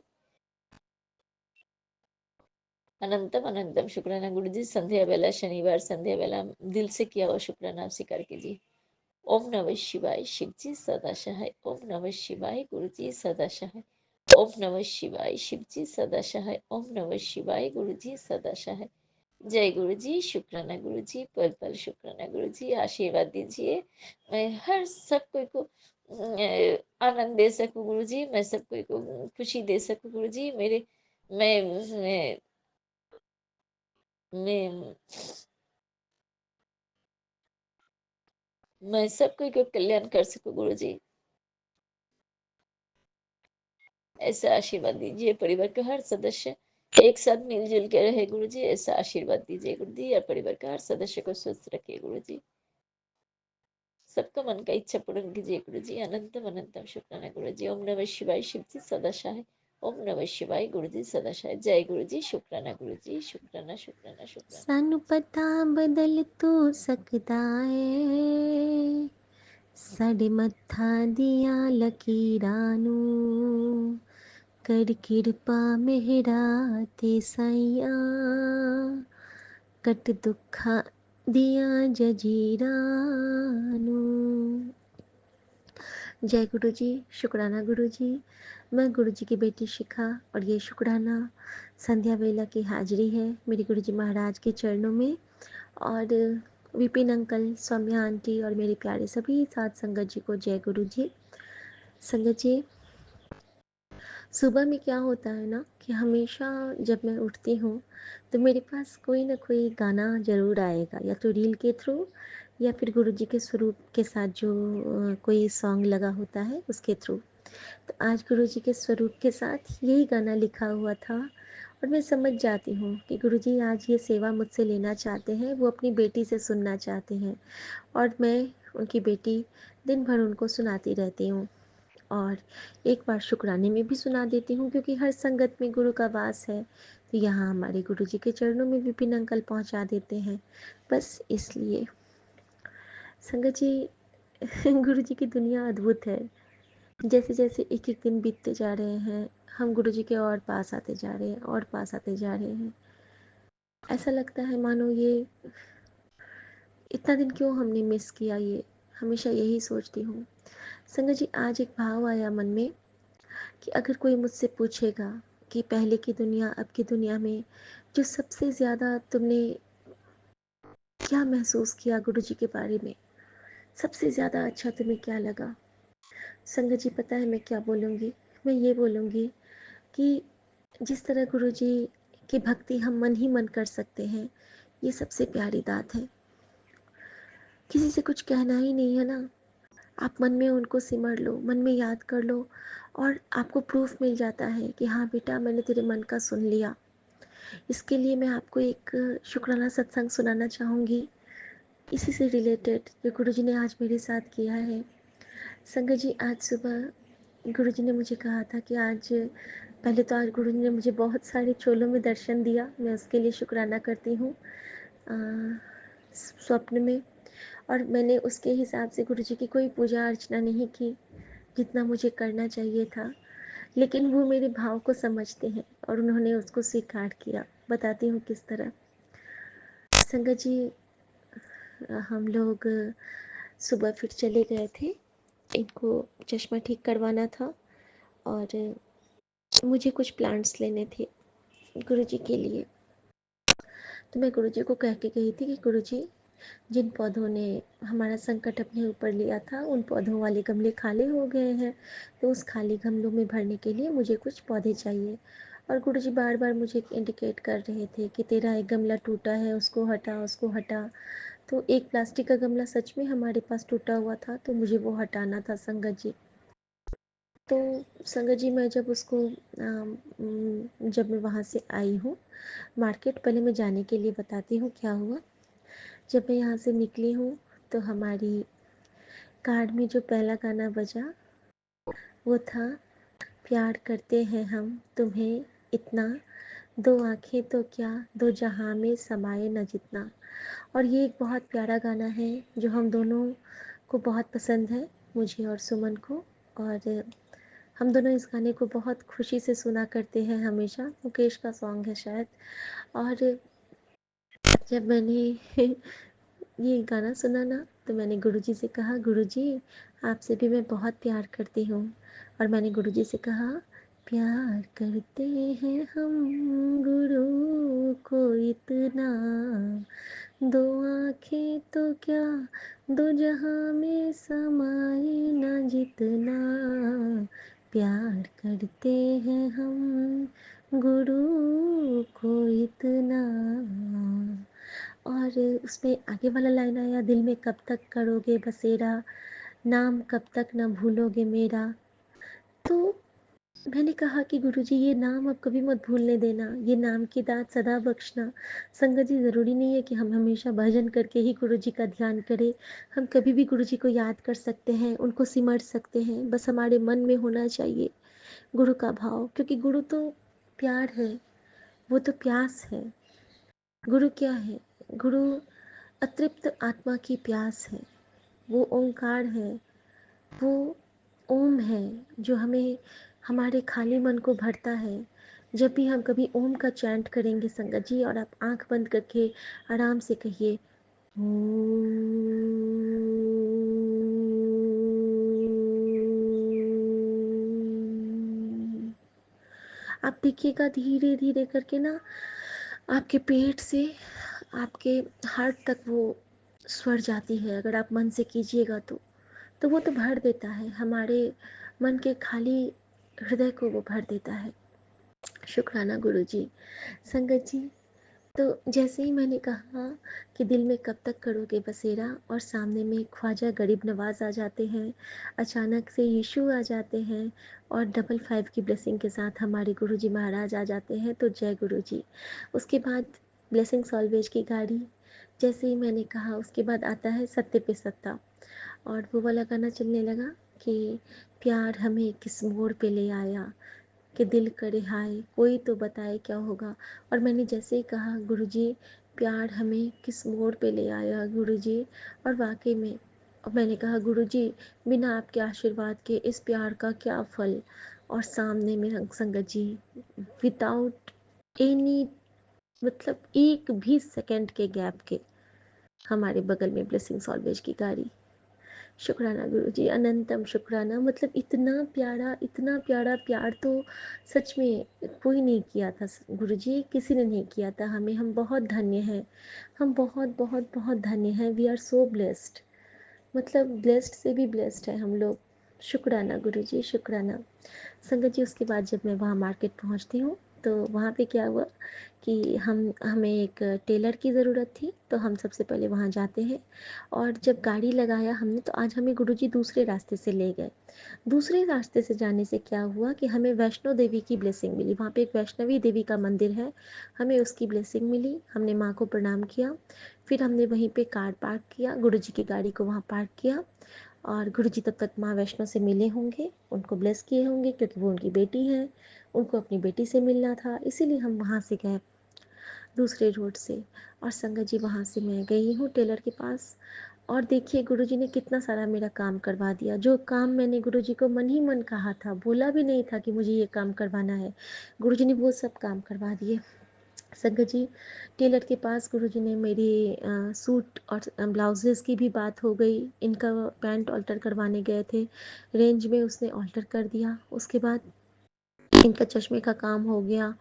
अनंतम अनंतम शुक्राना गुरुजी। संध्या बेला शनिवार संध्या बेला दिल से किया हुआ शुक्राना आप स्वीकार कीजिए। ओम नमः शिवाय शिवजी सदा सहाय, ओम नमः शिवाय गुरुजी सदा सहाय, ओम नमः शिवाय शिवजी सदा सहाय, ओम नमः शिवाय गुरुजी सदा सहाय। जय गुरु जी, शुक्राना गुरु जी, पल पल शुक्राना गुरु जी। आशीर्वाद दीजिए, मैं हर सब कोई को आनंद दे सकूं गुरु जी, मैं सब कोई को खुशी दे सकूं गुरु जी। मेरे मैं मैं मैं सब कोई को कल्याण कर सकूं गुरु जी, ऐसा आशीर्वाद दीजिए। परिवार के हर सदस्य एक साथ मिलजुल के रहे गुरु जी, ऐसा आशीर्वाद दीजिए गुरु जी। और परिवार के हर सदस्य को स्वस्थ रखिए गुरु जी, सबका मन का इच्छा पूर्ण कीजिए गुरु जी। अनंतम अनंतम शुक्राना गुरु जी। ओम नमः शिवाय शिव जी सदा सहाय, ओम नमः शिवाय गुरु जी सदा सहाय। जय गुरु जी, शुक्राना गुरु जी, शुक्राना शुक्राना शुक्राना। सानू पता बदल तू सकदा है, साडे मत्था दियां लकीरां नूं कर किरपा मेहरा ते साइया, कट दुखा दियां जजीरां नूं। जय गुरु जी, शुक्राना गुरु जी। मैं गुरु जी की बेटी शिखा और ये शुक्राना संध्या वेला की हाजिरी है मेरी गुरु जी महाराज के चरणों में। और विपिन अंकल, सौम्या आंटी और मेरे प्यारे सभी साथ संगत जी को जय गुरु जी। संगत जी, सुबह में क्या होता है ना कि हमेशा जब मैं उठती हूँ तो मेरे पास कोई ना कोई गाना ज़रूर आएगा, या तो रील के थ्रू या फिर गुरु जी के स्वरूप के साथ जो कोई सॉन्ग लगा होता है उसके थ्रू। तो आज गुरु जी के स्वरूप के साथ यही गाना लिखा हुआ था और मैं समझ जाती हूँ कि गुरु जी आज ये सेवा मुझसे लेना चाहते हैं, वो अपनी बेटी से सुनना चाहते हैं और मैं उनकी बेटी दिन भर उनको सुनाती रहती हूँ। और एक बार शुक्राने में भी सुना देती हूँ, क्योंकि हर संगत में गुरु का वास है, तो यहाँ हमारे गुरु जी के चरणों में विपिन अंकल पहुँचा देते हैं, बस इसलिए। संगत जी, गुरु जी की दुनिया अद्भुत है। जैसे जैसे एक एक दिन बीतते जा रहे हैं, हम गुरु जी के और पास आते जा रहे हैं, और पास आते जा रहे हैं। ऐसा लगता है मानो ये इतना दिन क्यों हमने मिस किया, ये हमेशा यही सोचती हूँ। संगत जी, आज एक भाव आया मन में कि अगर कोई मुझसे पूछेगा कि पहले की दुनिया अब की दुनिया में जो सबसे ज़्यादा तुमने क्या महसूस किया गुरु जी के बारे में, सबसे ज़्यादा अच्छा तुम्हें क्या लगा, संगत जी पता है मैं क्या बोलूँगी? मैं ये बोलूँगी कि जिस तरह गुरु जी की भक्ति हम मन ही मन कर सकते हैं, ये सबसे प्यारी दात है। किसी से कुछ कहना ही नहीं है ना, आप मन में उनको सिमर लो, मन में याद कर लो, और आपको प्रूफ मिल जाता है कि हाँ बेटा, मैंने तेरे मन का सुन लिया। इसके लिए मैं आपको एक शुक्राना सत्संग सुनाना चाहूँगी, इसी से रिलेटेड, जो गुरु जी ने आज मेरे साथ किया है। संगत जी, आज सुबह गुरु जी ने मुझे कहा था कि आज पहले तो आज गुरु जी ने मुझे बहुत सारे चोलों में दर्शन दिया, मैं उसके लिए शुक्राना करती हूँ स्वप्न में। और मैंने उसके हिसाब से गुरु जी की कोई पूजा अर्चना नहीं की जितना मुझे करना चाहिए था, लेकिन वो मेरे भाव को समझते हैं और उन्होंने उसको स्वीकार किया। बताती हूँ किस तरह। संगत जी, हम लोग सुबह फिर चले गए थे, इनको चश्मा ठीक करवाना था और मुझे कुछ प्लांट्स लेने थे गुरु जी के लिए। तो मैं गुरु जी को कह के गई थी कि गुरु जी, जिन पौधों ने हमारा संकट अपने ऊपर लिया था, उन पौधों वाले गमले खाली हो गए हैं, तो उस खाली गमलों में भरने के लिए मुझे कुछ पौधे चाहिए। और गुरु जी बार बार मुझे इंडिकेट कर रहे थे कि तेरा एक गमला टूटा है, उसको हटा, उसको हटा। तो एक प्लास्टिक का गमला सच में हमारे पास टूटा हुआ था, तो मुझे वो हटाना था संगत जी। तो संगत जी, मैं जब उसको जब मैं वहाँ से आई हूँ मार्केट, पहले मैं जाने के लिए बताती हूँ क्या हुआ। जब मैं यहाँ से निकली हूँ तो हमारी कार में जो पहला गाना बजा वो था, प्यार करते हैं हम तुम्हें इतना, दो आँखें तो क्या दो जहाँ में समाये न जितना। और ये एक बहुत प्यारा गाना है जो हम दोनों को बहुत पसंद है, मुझे और सुमन को। और हम दोनों इस गाने को बहुत खुशी से सुना करते हैं हमेशा, मुकेश का सॉन्ग है शायद। और जब मैंने ये गाना सुना ना, तो मैंने गुरुजी से कहा, गुरुजी आपसे भी मैं बहुत प्यार करती हूँ। और मैंने गुरुजी से कहा, प्यार करते हैं हम गुरु को इतना, दो आँखें तो क्या दो जहाँ में समाए ना जितना, प्यार करते हैं हम गुरु को इतना। और उसमें आगे वाला लाइन आया, दिल में कब तक करोगे बसेरा, नाम कब तक न भूलोगे मेरा। तो मैंने कहा कि गुरुजी, ये नाम अब कभी मत भूलने देना, ये नाम की दात सदा बख्शना। संगत जी, ज़रूरी नहीं है कि हम हमेशा भजन करके ही गुरुजी का ध्यान करें, हम कभी भी गुरुजी को याद कर सकते हैं, उनको सिमर सकते हैं, बस हमारे मन में होना चाहिए गुरु का भाव, क्योंकि गुरु तो प्यार है, वो तो प्यास है। गुरु क्या है? गुरु अतृप्त आत्मा की प्यास है, वो ओंकार है, वो ओम है जो हमें हमारे खाली मन को भरता है। जब भी हम कभी ओम का चैंट करेंगे संगत जी, और आप आंख बंद करके आराम से कहिए, आप देखिएगा धीरे धीरे करके ना, आपके पेट से आपके हार्ट तक वो स्वर जाती है। अगर आप मन से कीजिएगा तो वो तो भर देता है, हमारे मन के खाली हृदय को वो भर देता है। शुक्राना गुरु जी। संगत जी, तो जैसे ही मैंने कहा कि दिल में कब तक करोगे बसेरा, और सामने में ख्वाजा गरीब नवाज आ जाते हैं, अचानक से यीशु आ जाते हैं, और 555 की ब्लेसिंग के साथ हमारे गुरुजी महाराज आ जाते हैं, तो जय गुरु जी। उसके बाद ब्लेसिंग सॉल्वेज की गाड़ी, जैसे ही मैंने कहा उसके बाद आता है सत्य पे सत्ता, और वो वाला गाना चलने लगा, कि प्यार हमें किस मोड़ पे ले आया, कि दिल करे हाय कोई तो बताए क्या होगा। और मैंने जैसे ही कहा गुरुजी प्यार हमें किस मोड़ पे ले आया गुरुजी, और वाकई में और मैंने कहा गुरुजी बिना आपके आशीर्वाद के इस प्यार का क्या फल। और सामने में संगत जी विदाउट एनी मतलब एक भी सेकंड के गैप के हमारे बगल में ब्लेसिंग सॉल्वेज की गाड़ी। शुक्राना गुरुजी, अनंतम शुक्राना। मतलब इतना प्यारा प्यार तो सच में कोई नहीं किया था गुरुजी, किसी ने नहीं किया था हमें। हम बहुत धन्य हैं, हम बहुत बहुत बहुत धन्य हैं। वी आर सो ब्लेस्ड, मतलब ब्लेस्ड से भी ब्लेस्ड है हम लोग। शुक्राना गुरुजी, शुक्राना। संगत जी उसके बाद जब मैं वहाँ मार्केट पहुँचती हूँ तो वहाँ पे क्या हुआ कि हमें एक टेलर की ज़रूरत थी, तो हम सबसे पहले वहाँ जाते हैं। और जब गाड़ी लगाया हमने तो आज हमें गुरुजी दूसरे रास्ते से ले गए। दूसरे रास्ते से जाने से क्या हुआ कि हमें वैष्णो देवी की ब्लेसिंग मिली। वहाँ पे एक वैष्णवी देवी का मंदिर है, हमें उसकी ब्लेसिंग मिली। हमने माँ को प्रणाम किया, फिर हमने वहीं पे कार पार्क किया, गुरुजी की गाड़ी को वहाँ पार्क किया। और गुरुजी तब तक माँ वैष्णो से मिले होंगे, उनको ब्लेस किए होंगे क्योंकि वो उनकी बेटी हैं, उनको अपनी बेटी से मिलना था, इसीलिए हम वहाँ से गए दूसरे रोड से। और संगत जी वहाँ से मैं गई हूँ टेलर के पास। और देखिए गुरुजी ने कितना सारा मेरा काम करवा दिया। जो काम मैंने गुरुजी को मन ही मन कहा था, बोला भी नहीं था कि मुझे ये काम करवाना है, गुरुजी ने वो सब काम करवा दिए। संगत जी टेलर के पास गुरुजी ने मेरी सूट और ब्लाउजेस की भी बात हो गई। इनका पैंट ऑल्टर करवाने गए थे, रेंज में उसने ऑल्टर कर दिया। उसके बाद इनका चश्मे का काम हो गया।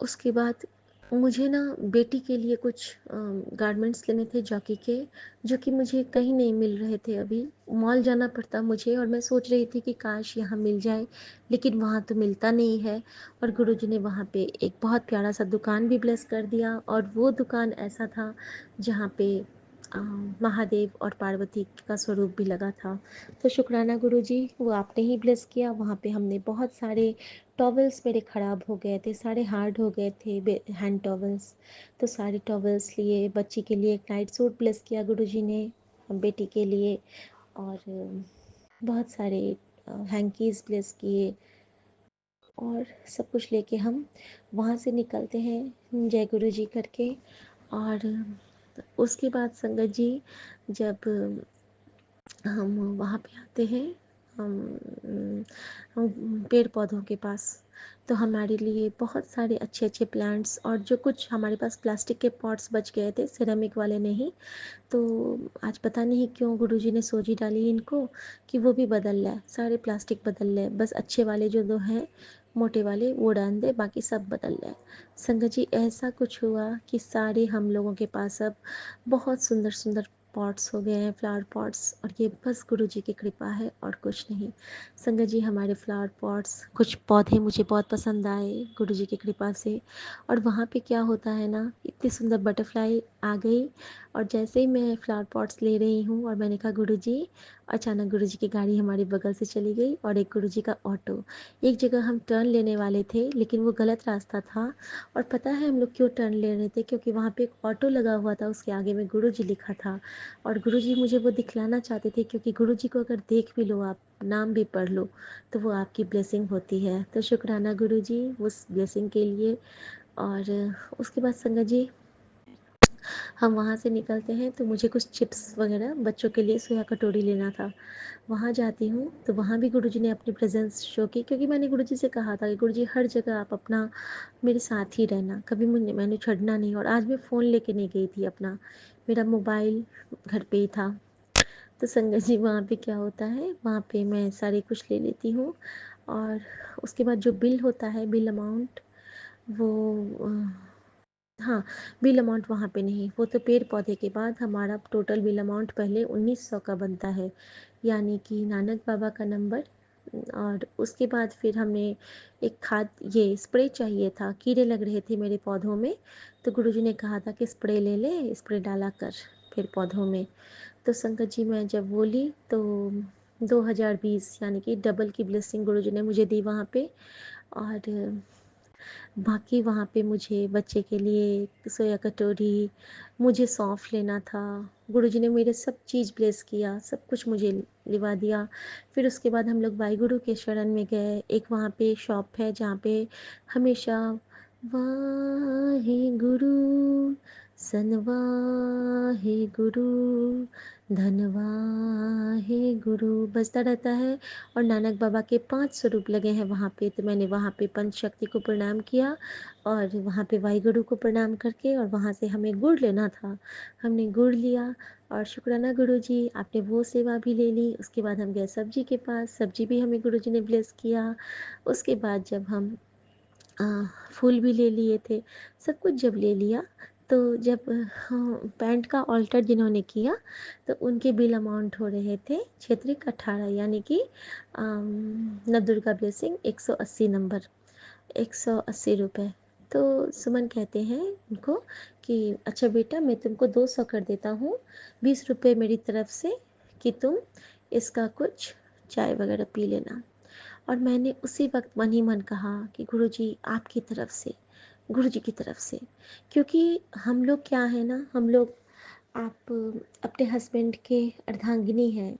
उसके बाद मुझे ना बेटी के लिए कुछ गारमेंट्स लेने थे जॉकी के, जो कि मुझे कहीं नहीं मिल रहे थे। अभी मॉल जाना पड़ता मुझे, और मैं सोच रही थी कि काश यहाँ मिल जाए, लेकिन वहाँ तो मिलता नहीं है। और गुरुजी ने वहाँ पे एक बहुत प्यारा सा दुकान भी ब्लेस कर दिया, और वो दुकान ऐसा था जहाँ पे महादेव और पार्वती का स्वरूप भी लगा था। तो शुक्राना गुरुजी, वो आपने ही ब्लेस किया। वहाँ पे हमने बहुत सारे टॉवल्स मेरे ख़राब हो गए थे, सारे हार्ड हो गए थे हैंड टॉवल्स, तो सारे टॉवल्स लिए। बच्ची के लिए एक नाइट सूट ब्लेस किया गुरुजी ने, बेटी के लिए। और बहुत सारे हैंकीज़ ब्लेस किए, और सब कुछ लेके हम वहाँ से निकलते हैं जय गुरु जी करके। और उसके बाद संगत जी जब हम वहाँ पे आते हैं, हम पेड़ पौधों के पास, तो हमारे लिए बहुत सारे अच्छे अच्छे प्लांट्स, और जो कुछ हमारे पास प्लास्टिक के पॉट्स बच गए थे, सिरेमिक वाले नहीं, तो आज पता नहीं क्यों गुरुजी ने सोची डाली इनको कि वो भी बदल लें, सारे प्लास्टिक बदल लें, बस अच्छे वाले जो दो हैं मोटे वाले वो डाल दे, बाकी सब बदल लें। संगत जी ऐसा कुछ हुआ कि सारे हम लोगों के पास अब बहुत सुंदर सुंदर पॉट्स हो गए हैं, फ्लावर पॉट्स, और ये बस गुरुजी की कृपा है और कुछ नहीं। संगत जी हमारे फ्लावर पॉट्स, कुछ पौधे मुझे बहुत पसंद आए गुरुजी की कृपा से। और वहाँ पे क्या होता है ना, इतनी सुंदर बटरफ्लाई आ गई, और जैसे ही मैं फ्लावर पॉट्स ले रही हूँ और मैंने कहा गुरुजी, अचानक गुरुजी की गाड़ी हमारे बगल से चली गई, और एक गुरुजी का ऑटो। एक जगह हम टर्न लेने वाले थे लेकिन वो गलत रास्ता था। और पता है हम लोग क्यों टर्न ले रहे थे? क्योंकि वहाँ पे एक ऑटो लगा हुआ था, उसके आगे में गुरुजी लिखा था, और गुरुजी मुझे वो दिखलाना चाहते थे, क्योंकि गुरुजी को अगर देख भी लो आप, नाम भी पढ़ लो, तो वो आपकी ब्लेसिंग होती है। तो शुक्राना गुरुजी उस ब्लेसिंग के लिए। और उसके बाद संगत जी हम वहाँ से निकलते हैं, तो मुझे कुछ चिप्स वगैरह बच्चों के लिए सोया कटोरी लेना था। वहाँ जाती हूँ तो वहाँ भी गुरुजी ने अपनी प्रेजेंस शो की, क्योंकि मैंने गुरुजी से कहा था कि गुरुजी हर जगह आप अपना मेरे साथ ही रहना, कभी मैंने छड़ना नहीं। और आज मैं फ़ोन लेके नहीं गई थी अपना, मेरा मोबाइल घर पे ही था। तो संगत जी वहाँ पे क्या होता है, वहाँ पे मैं सारे कुछ ले लेती हूँ, और उसके बाद जो बिल होता है, बिल अमाउंट, वो हाँ, बिल अमाउंट वहाँ पे नहीं, वो तो पेड़ पौधे के बाद हमारा टोटल बिल अमाउंट पहले 1900 का बनता है, यानी कि नानक बाबा का नंबर। और उसके बाद फिर हमें एक खाद, ये स्प्रे चाहिए था, कीड़े लग रहे थे मेरे पौधों में, तो गुरुजी ने कहा था कि स्प्रे ले ले, स्प्रे डाला कर फिर पौधों में। तो संगत जी मैं जब बोली तो 2020 यानी कि डबल की ब्लेसिंग गुरुजी ने मुझे दी वहाँ पे। और बाकी वहाँ पे मुझे बच्चे के लिए सोया कटोरी, मुझे सौंफ लेना था। गुरुजी ने मेरे सब चीज़ ब्लेस किया, सब कुछ मुझे लिवा दिया। फिर उसके बाद हम लोग वाहिगुरु के शरण में गए। एक वहाँ पे शॉप है जहाँ पे हमेशा वाहिगुरु सन वाहिगुरु धन वाहिगुरु बजता रहता है, और नानक बाबा के 5 स्वरूप लगे हैं वहाँ पे। तो मैंने वहाँ पे पंचशक्ति को प्रणाम किया, और वहाँ पे वाहिगुरु को प्रणाम करके, और वहाँ से हमें गुड़ लेना था, हमने गुड़ लिया। और शुक्राना गुरुजी, आपने वो सेवा भी ले ली। उसके बाद हम गए सब्जी के पास, सब्जी भी हमें गुरुजी ने ब्लेस किया। उसके बाद जब हम फूल भी ले लिए थे, सब कुछ जब ले लिया, तो जब हाँ, पैंट का ऑल्टर जिन्होंने किया, तो उनके बिल अमाउंट हो रहे थे क्षेत्रिक 18, यानी कि नवदुर्गा ब्लेसिंग 180 नंबर, 180 रुपये। तो सुमन कहते हैं उनको कि अच्छा बेटा, मैं तुमको 200 कर देता हूँ, 20 रुपये मेरी तरफ से, कि तुम इसका कुछ चाय वगैरह पी लेना। और मैंने उसी वक्त मन ही मन कहा कि गुरुजी आपकी तरफ से, गुरुजी की तरफ से। क्योंकि हम लोग क्या है ना, हम लोग, आप अपने हस्बैंड के अर्धांगिनी हैं।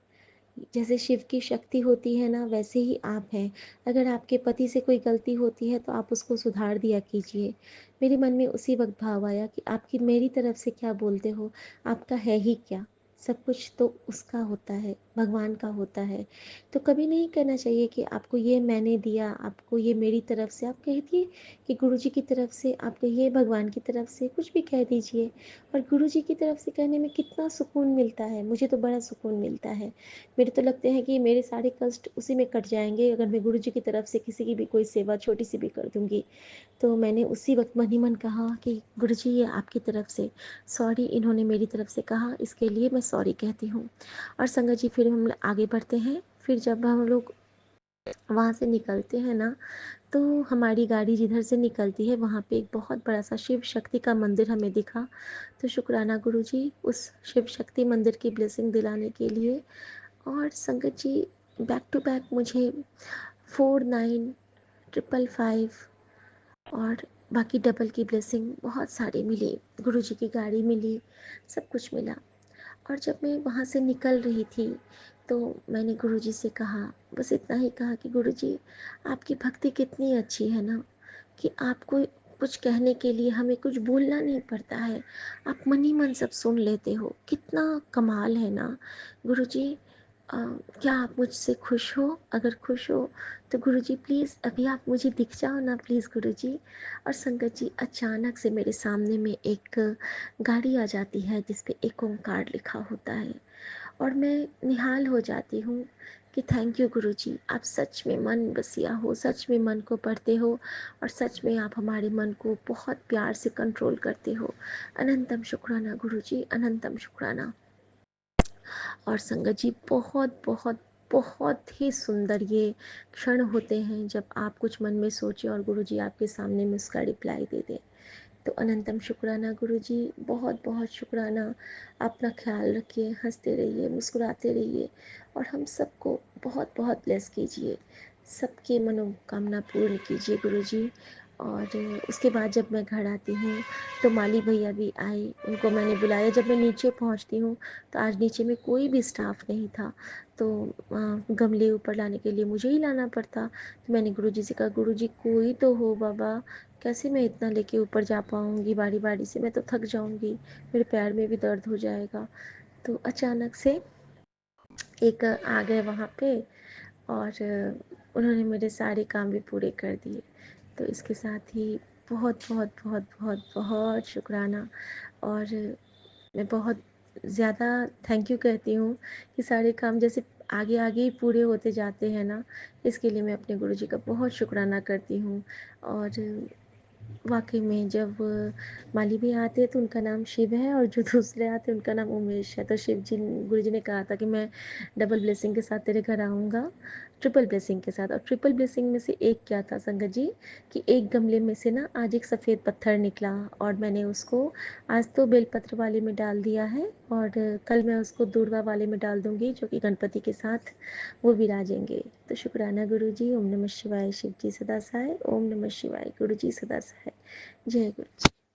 जैसे शिव की शक्ति होती है ना, वैसे ही आप हैं। अगर आपके पति से कोई गलती होती है तो आप उसको सुधार दिया कीजिए। मेरे मन में उसी वक्त भाव आया कि आपकी मेरी तरफ से क्या बोलते हो, आपका है ही क्या, सब कुछ तो उसका होता है, भगवान का होता है। तो कभी नहीं कहना चाहिए कि आपको ये मैंने दिया, आपको ये मेरी तरफ से। आप कह दिए कि गुरुजी की तरफ से, आप कहिए भगवान की तरफ से, कुछ भी कह दीजिए। और गुरुजी की तरफ से कहने में कितना सुकून मिलता है, मुझे तो बड़ा सुकून मिलता है। मेरे तो लगते हैं कि मेरे सारे कष्ट उसी में कट जाएंगे अगर मैं गुरुजी की तरफ से किसी की भी कोई सेवा छोटी सी भी कर दूंगी। तो मैंने उसी वक्त मन ही मन कहा कि गुरुजी ये आपकी तरफ से, सॉरी इन्होंने मेरी तरफ से कहा, इसके लिए मैं सॉरी कहती हूँ। और संगत जी, फिर हम आगे बढ़ते हैं। फिर जब हम लोग वहाँ से निकलते हैं ना, तो हमारी गाड़ी जिधर से निकलती है वहाँ पे एक बहुत बड़ा सा शिव शक्ति का मंदिर हमें दिखा। तो शुक्राना गुरुजी उस शिव शक्ति मंदिर की ब्लेसिंग दिलाने के लिए। और संगत जी, बैक टू बैक मुझे 4955 और बाकी डबल की ब्लेसिंग बहुत सारी मिली, गुरुजी की गाड़ी मिली, सब कुछ मिला। और जब मैं वहाँ से निकल रही थी, तो मैंने गुरुजी से कहा, बस इतना ही कहा कि गुरुजी आपकी भक्ति कितनी अच्छी है ना, कि आपको कुछ कहने के लिए हमें कुछ बोलना नहीं पड़ता है, आप मन ही मन सब सुन लेते हो, कितना कमाल है ना गुरुजी। क्या आप मुझसे खुश हो? अगर खुश हो तो गुरुजी प्लीज़ अभी आप मुझे दिख जाओ ना प्लीज़ गुरुजी। और संगत जी, अचानक से मेरे सामने में एक गाड़ी आ जाती है जिस पे एक ओंकार लिखा होता है, और मैं निहाल हो जाती हूँ कि थैंक यू गुरुजी, आप सच में मन बसिया हो, सच में मन को पढ़ते हो, और सच में आप हमारे मन को बहुत प्यार से कंट्रोल करते हो। अनंतम शुक्राना गुरुजी, अनंतम शुक्राना। और संगत जी, बहुत बहुत बहुत ही सुंदर ये क्षण होते हैं जब आप कुछ मन में सोचें और गुरुजी आपके सामने में उसका रिप्लाई दे दें। तो अनंतम शुक्राना गुरुजी, बहुत बहुत शुक्राना। अपना ख्याल रखिए, हंसते रहिए, मुस्कुराते रहिए, और हम सबको बहुत बहुत ब्लेस कीजिए, सबकी मनोकामना पूर्ण कीजिए गुरुजी। और उसके बाद जब मैं घर आती हूँ तो माली भैया भी आए, उनको मैंने बुलाया। जब मैं नीचे पहुँचती हूँ तो आज नीचे में कोई भी स्टाफ नहीं था, तो गमले ऊपर लाने के लिए मुझे ही लाना पड़ता। तो मैंने गुरुजी से कहा, गुरुजी कोई तो हो बाबा, कैसे मैं इतना लेके ऊपर जा पाऊँगी बारी बारी से, मैं तो थक जाऊँगी, मेरे पैर में भी दर्द हो जाएगा। तो अचानक से एक आ गए वहाँ पे, और उन्होंने मेरे सारे काम भी पूरे कर दिए। तो इसके साथ ही बहुत बहुत बहुत बहुत बहुत शुक्राना। और मैं बहुत ज़्यादा थैंक यू कहती हूँ कि सारे काम जैसे आगे आगे ही पूरे होते जाते हैं ना, इसके लिए मैं अपने गुरुजी का बहुत शुक्राना करती हूँ। और वाकई में जब माली भी आते हैं तो उनका नाम शिव है, और जो दूसरे आते हैं उनका नाम उमेश है। तो शिव जी, गुरु जी ने कहा था कि मैं डबल ब्लेसिंग के साथ तेरे घर आऊँगा, ट्रिपल ब्लेसिंग के साथ। और ट्रिपल ब्लेसिंग में से एक क्या था संगत जी, कि एक गमले में से ना आज एक सफ़ेद पत्थर निकला, और मैंने उसको आज तो बेलपत्र वाले में डाल दिया है, और कल मैं उसको दूर्वा वाले में डाल दूँगी, जो कि गणपति के साथ वो विराजेंगे। तो शुक्राना गुरु जी। ओम नमः शिवाय। शिव जी सदा सहाय। ओम नमः शिवाय। गुरु जी सदा सहाय। जय गुरु जी।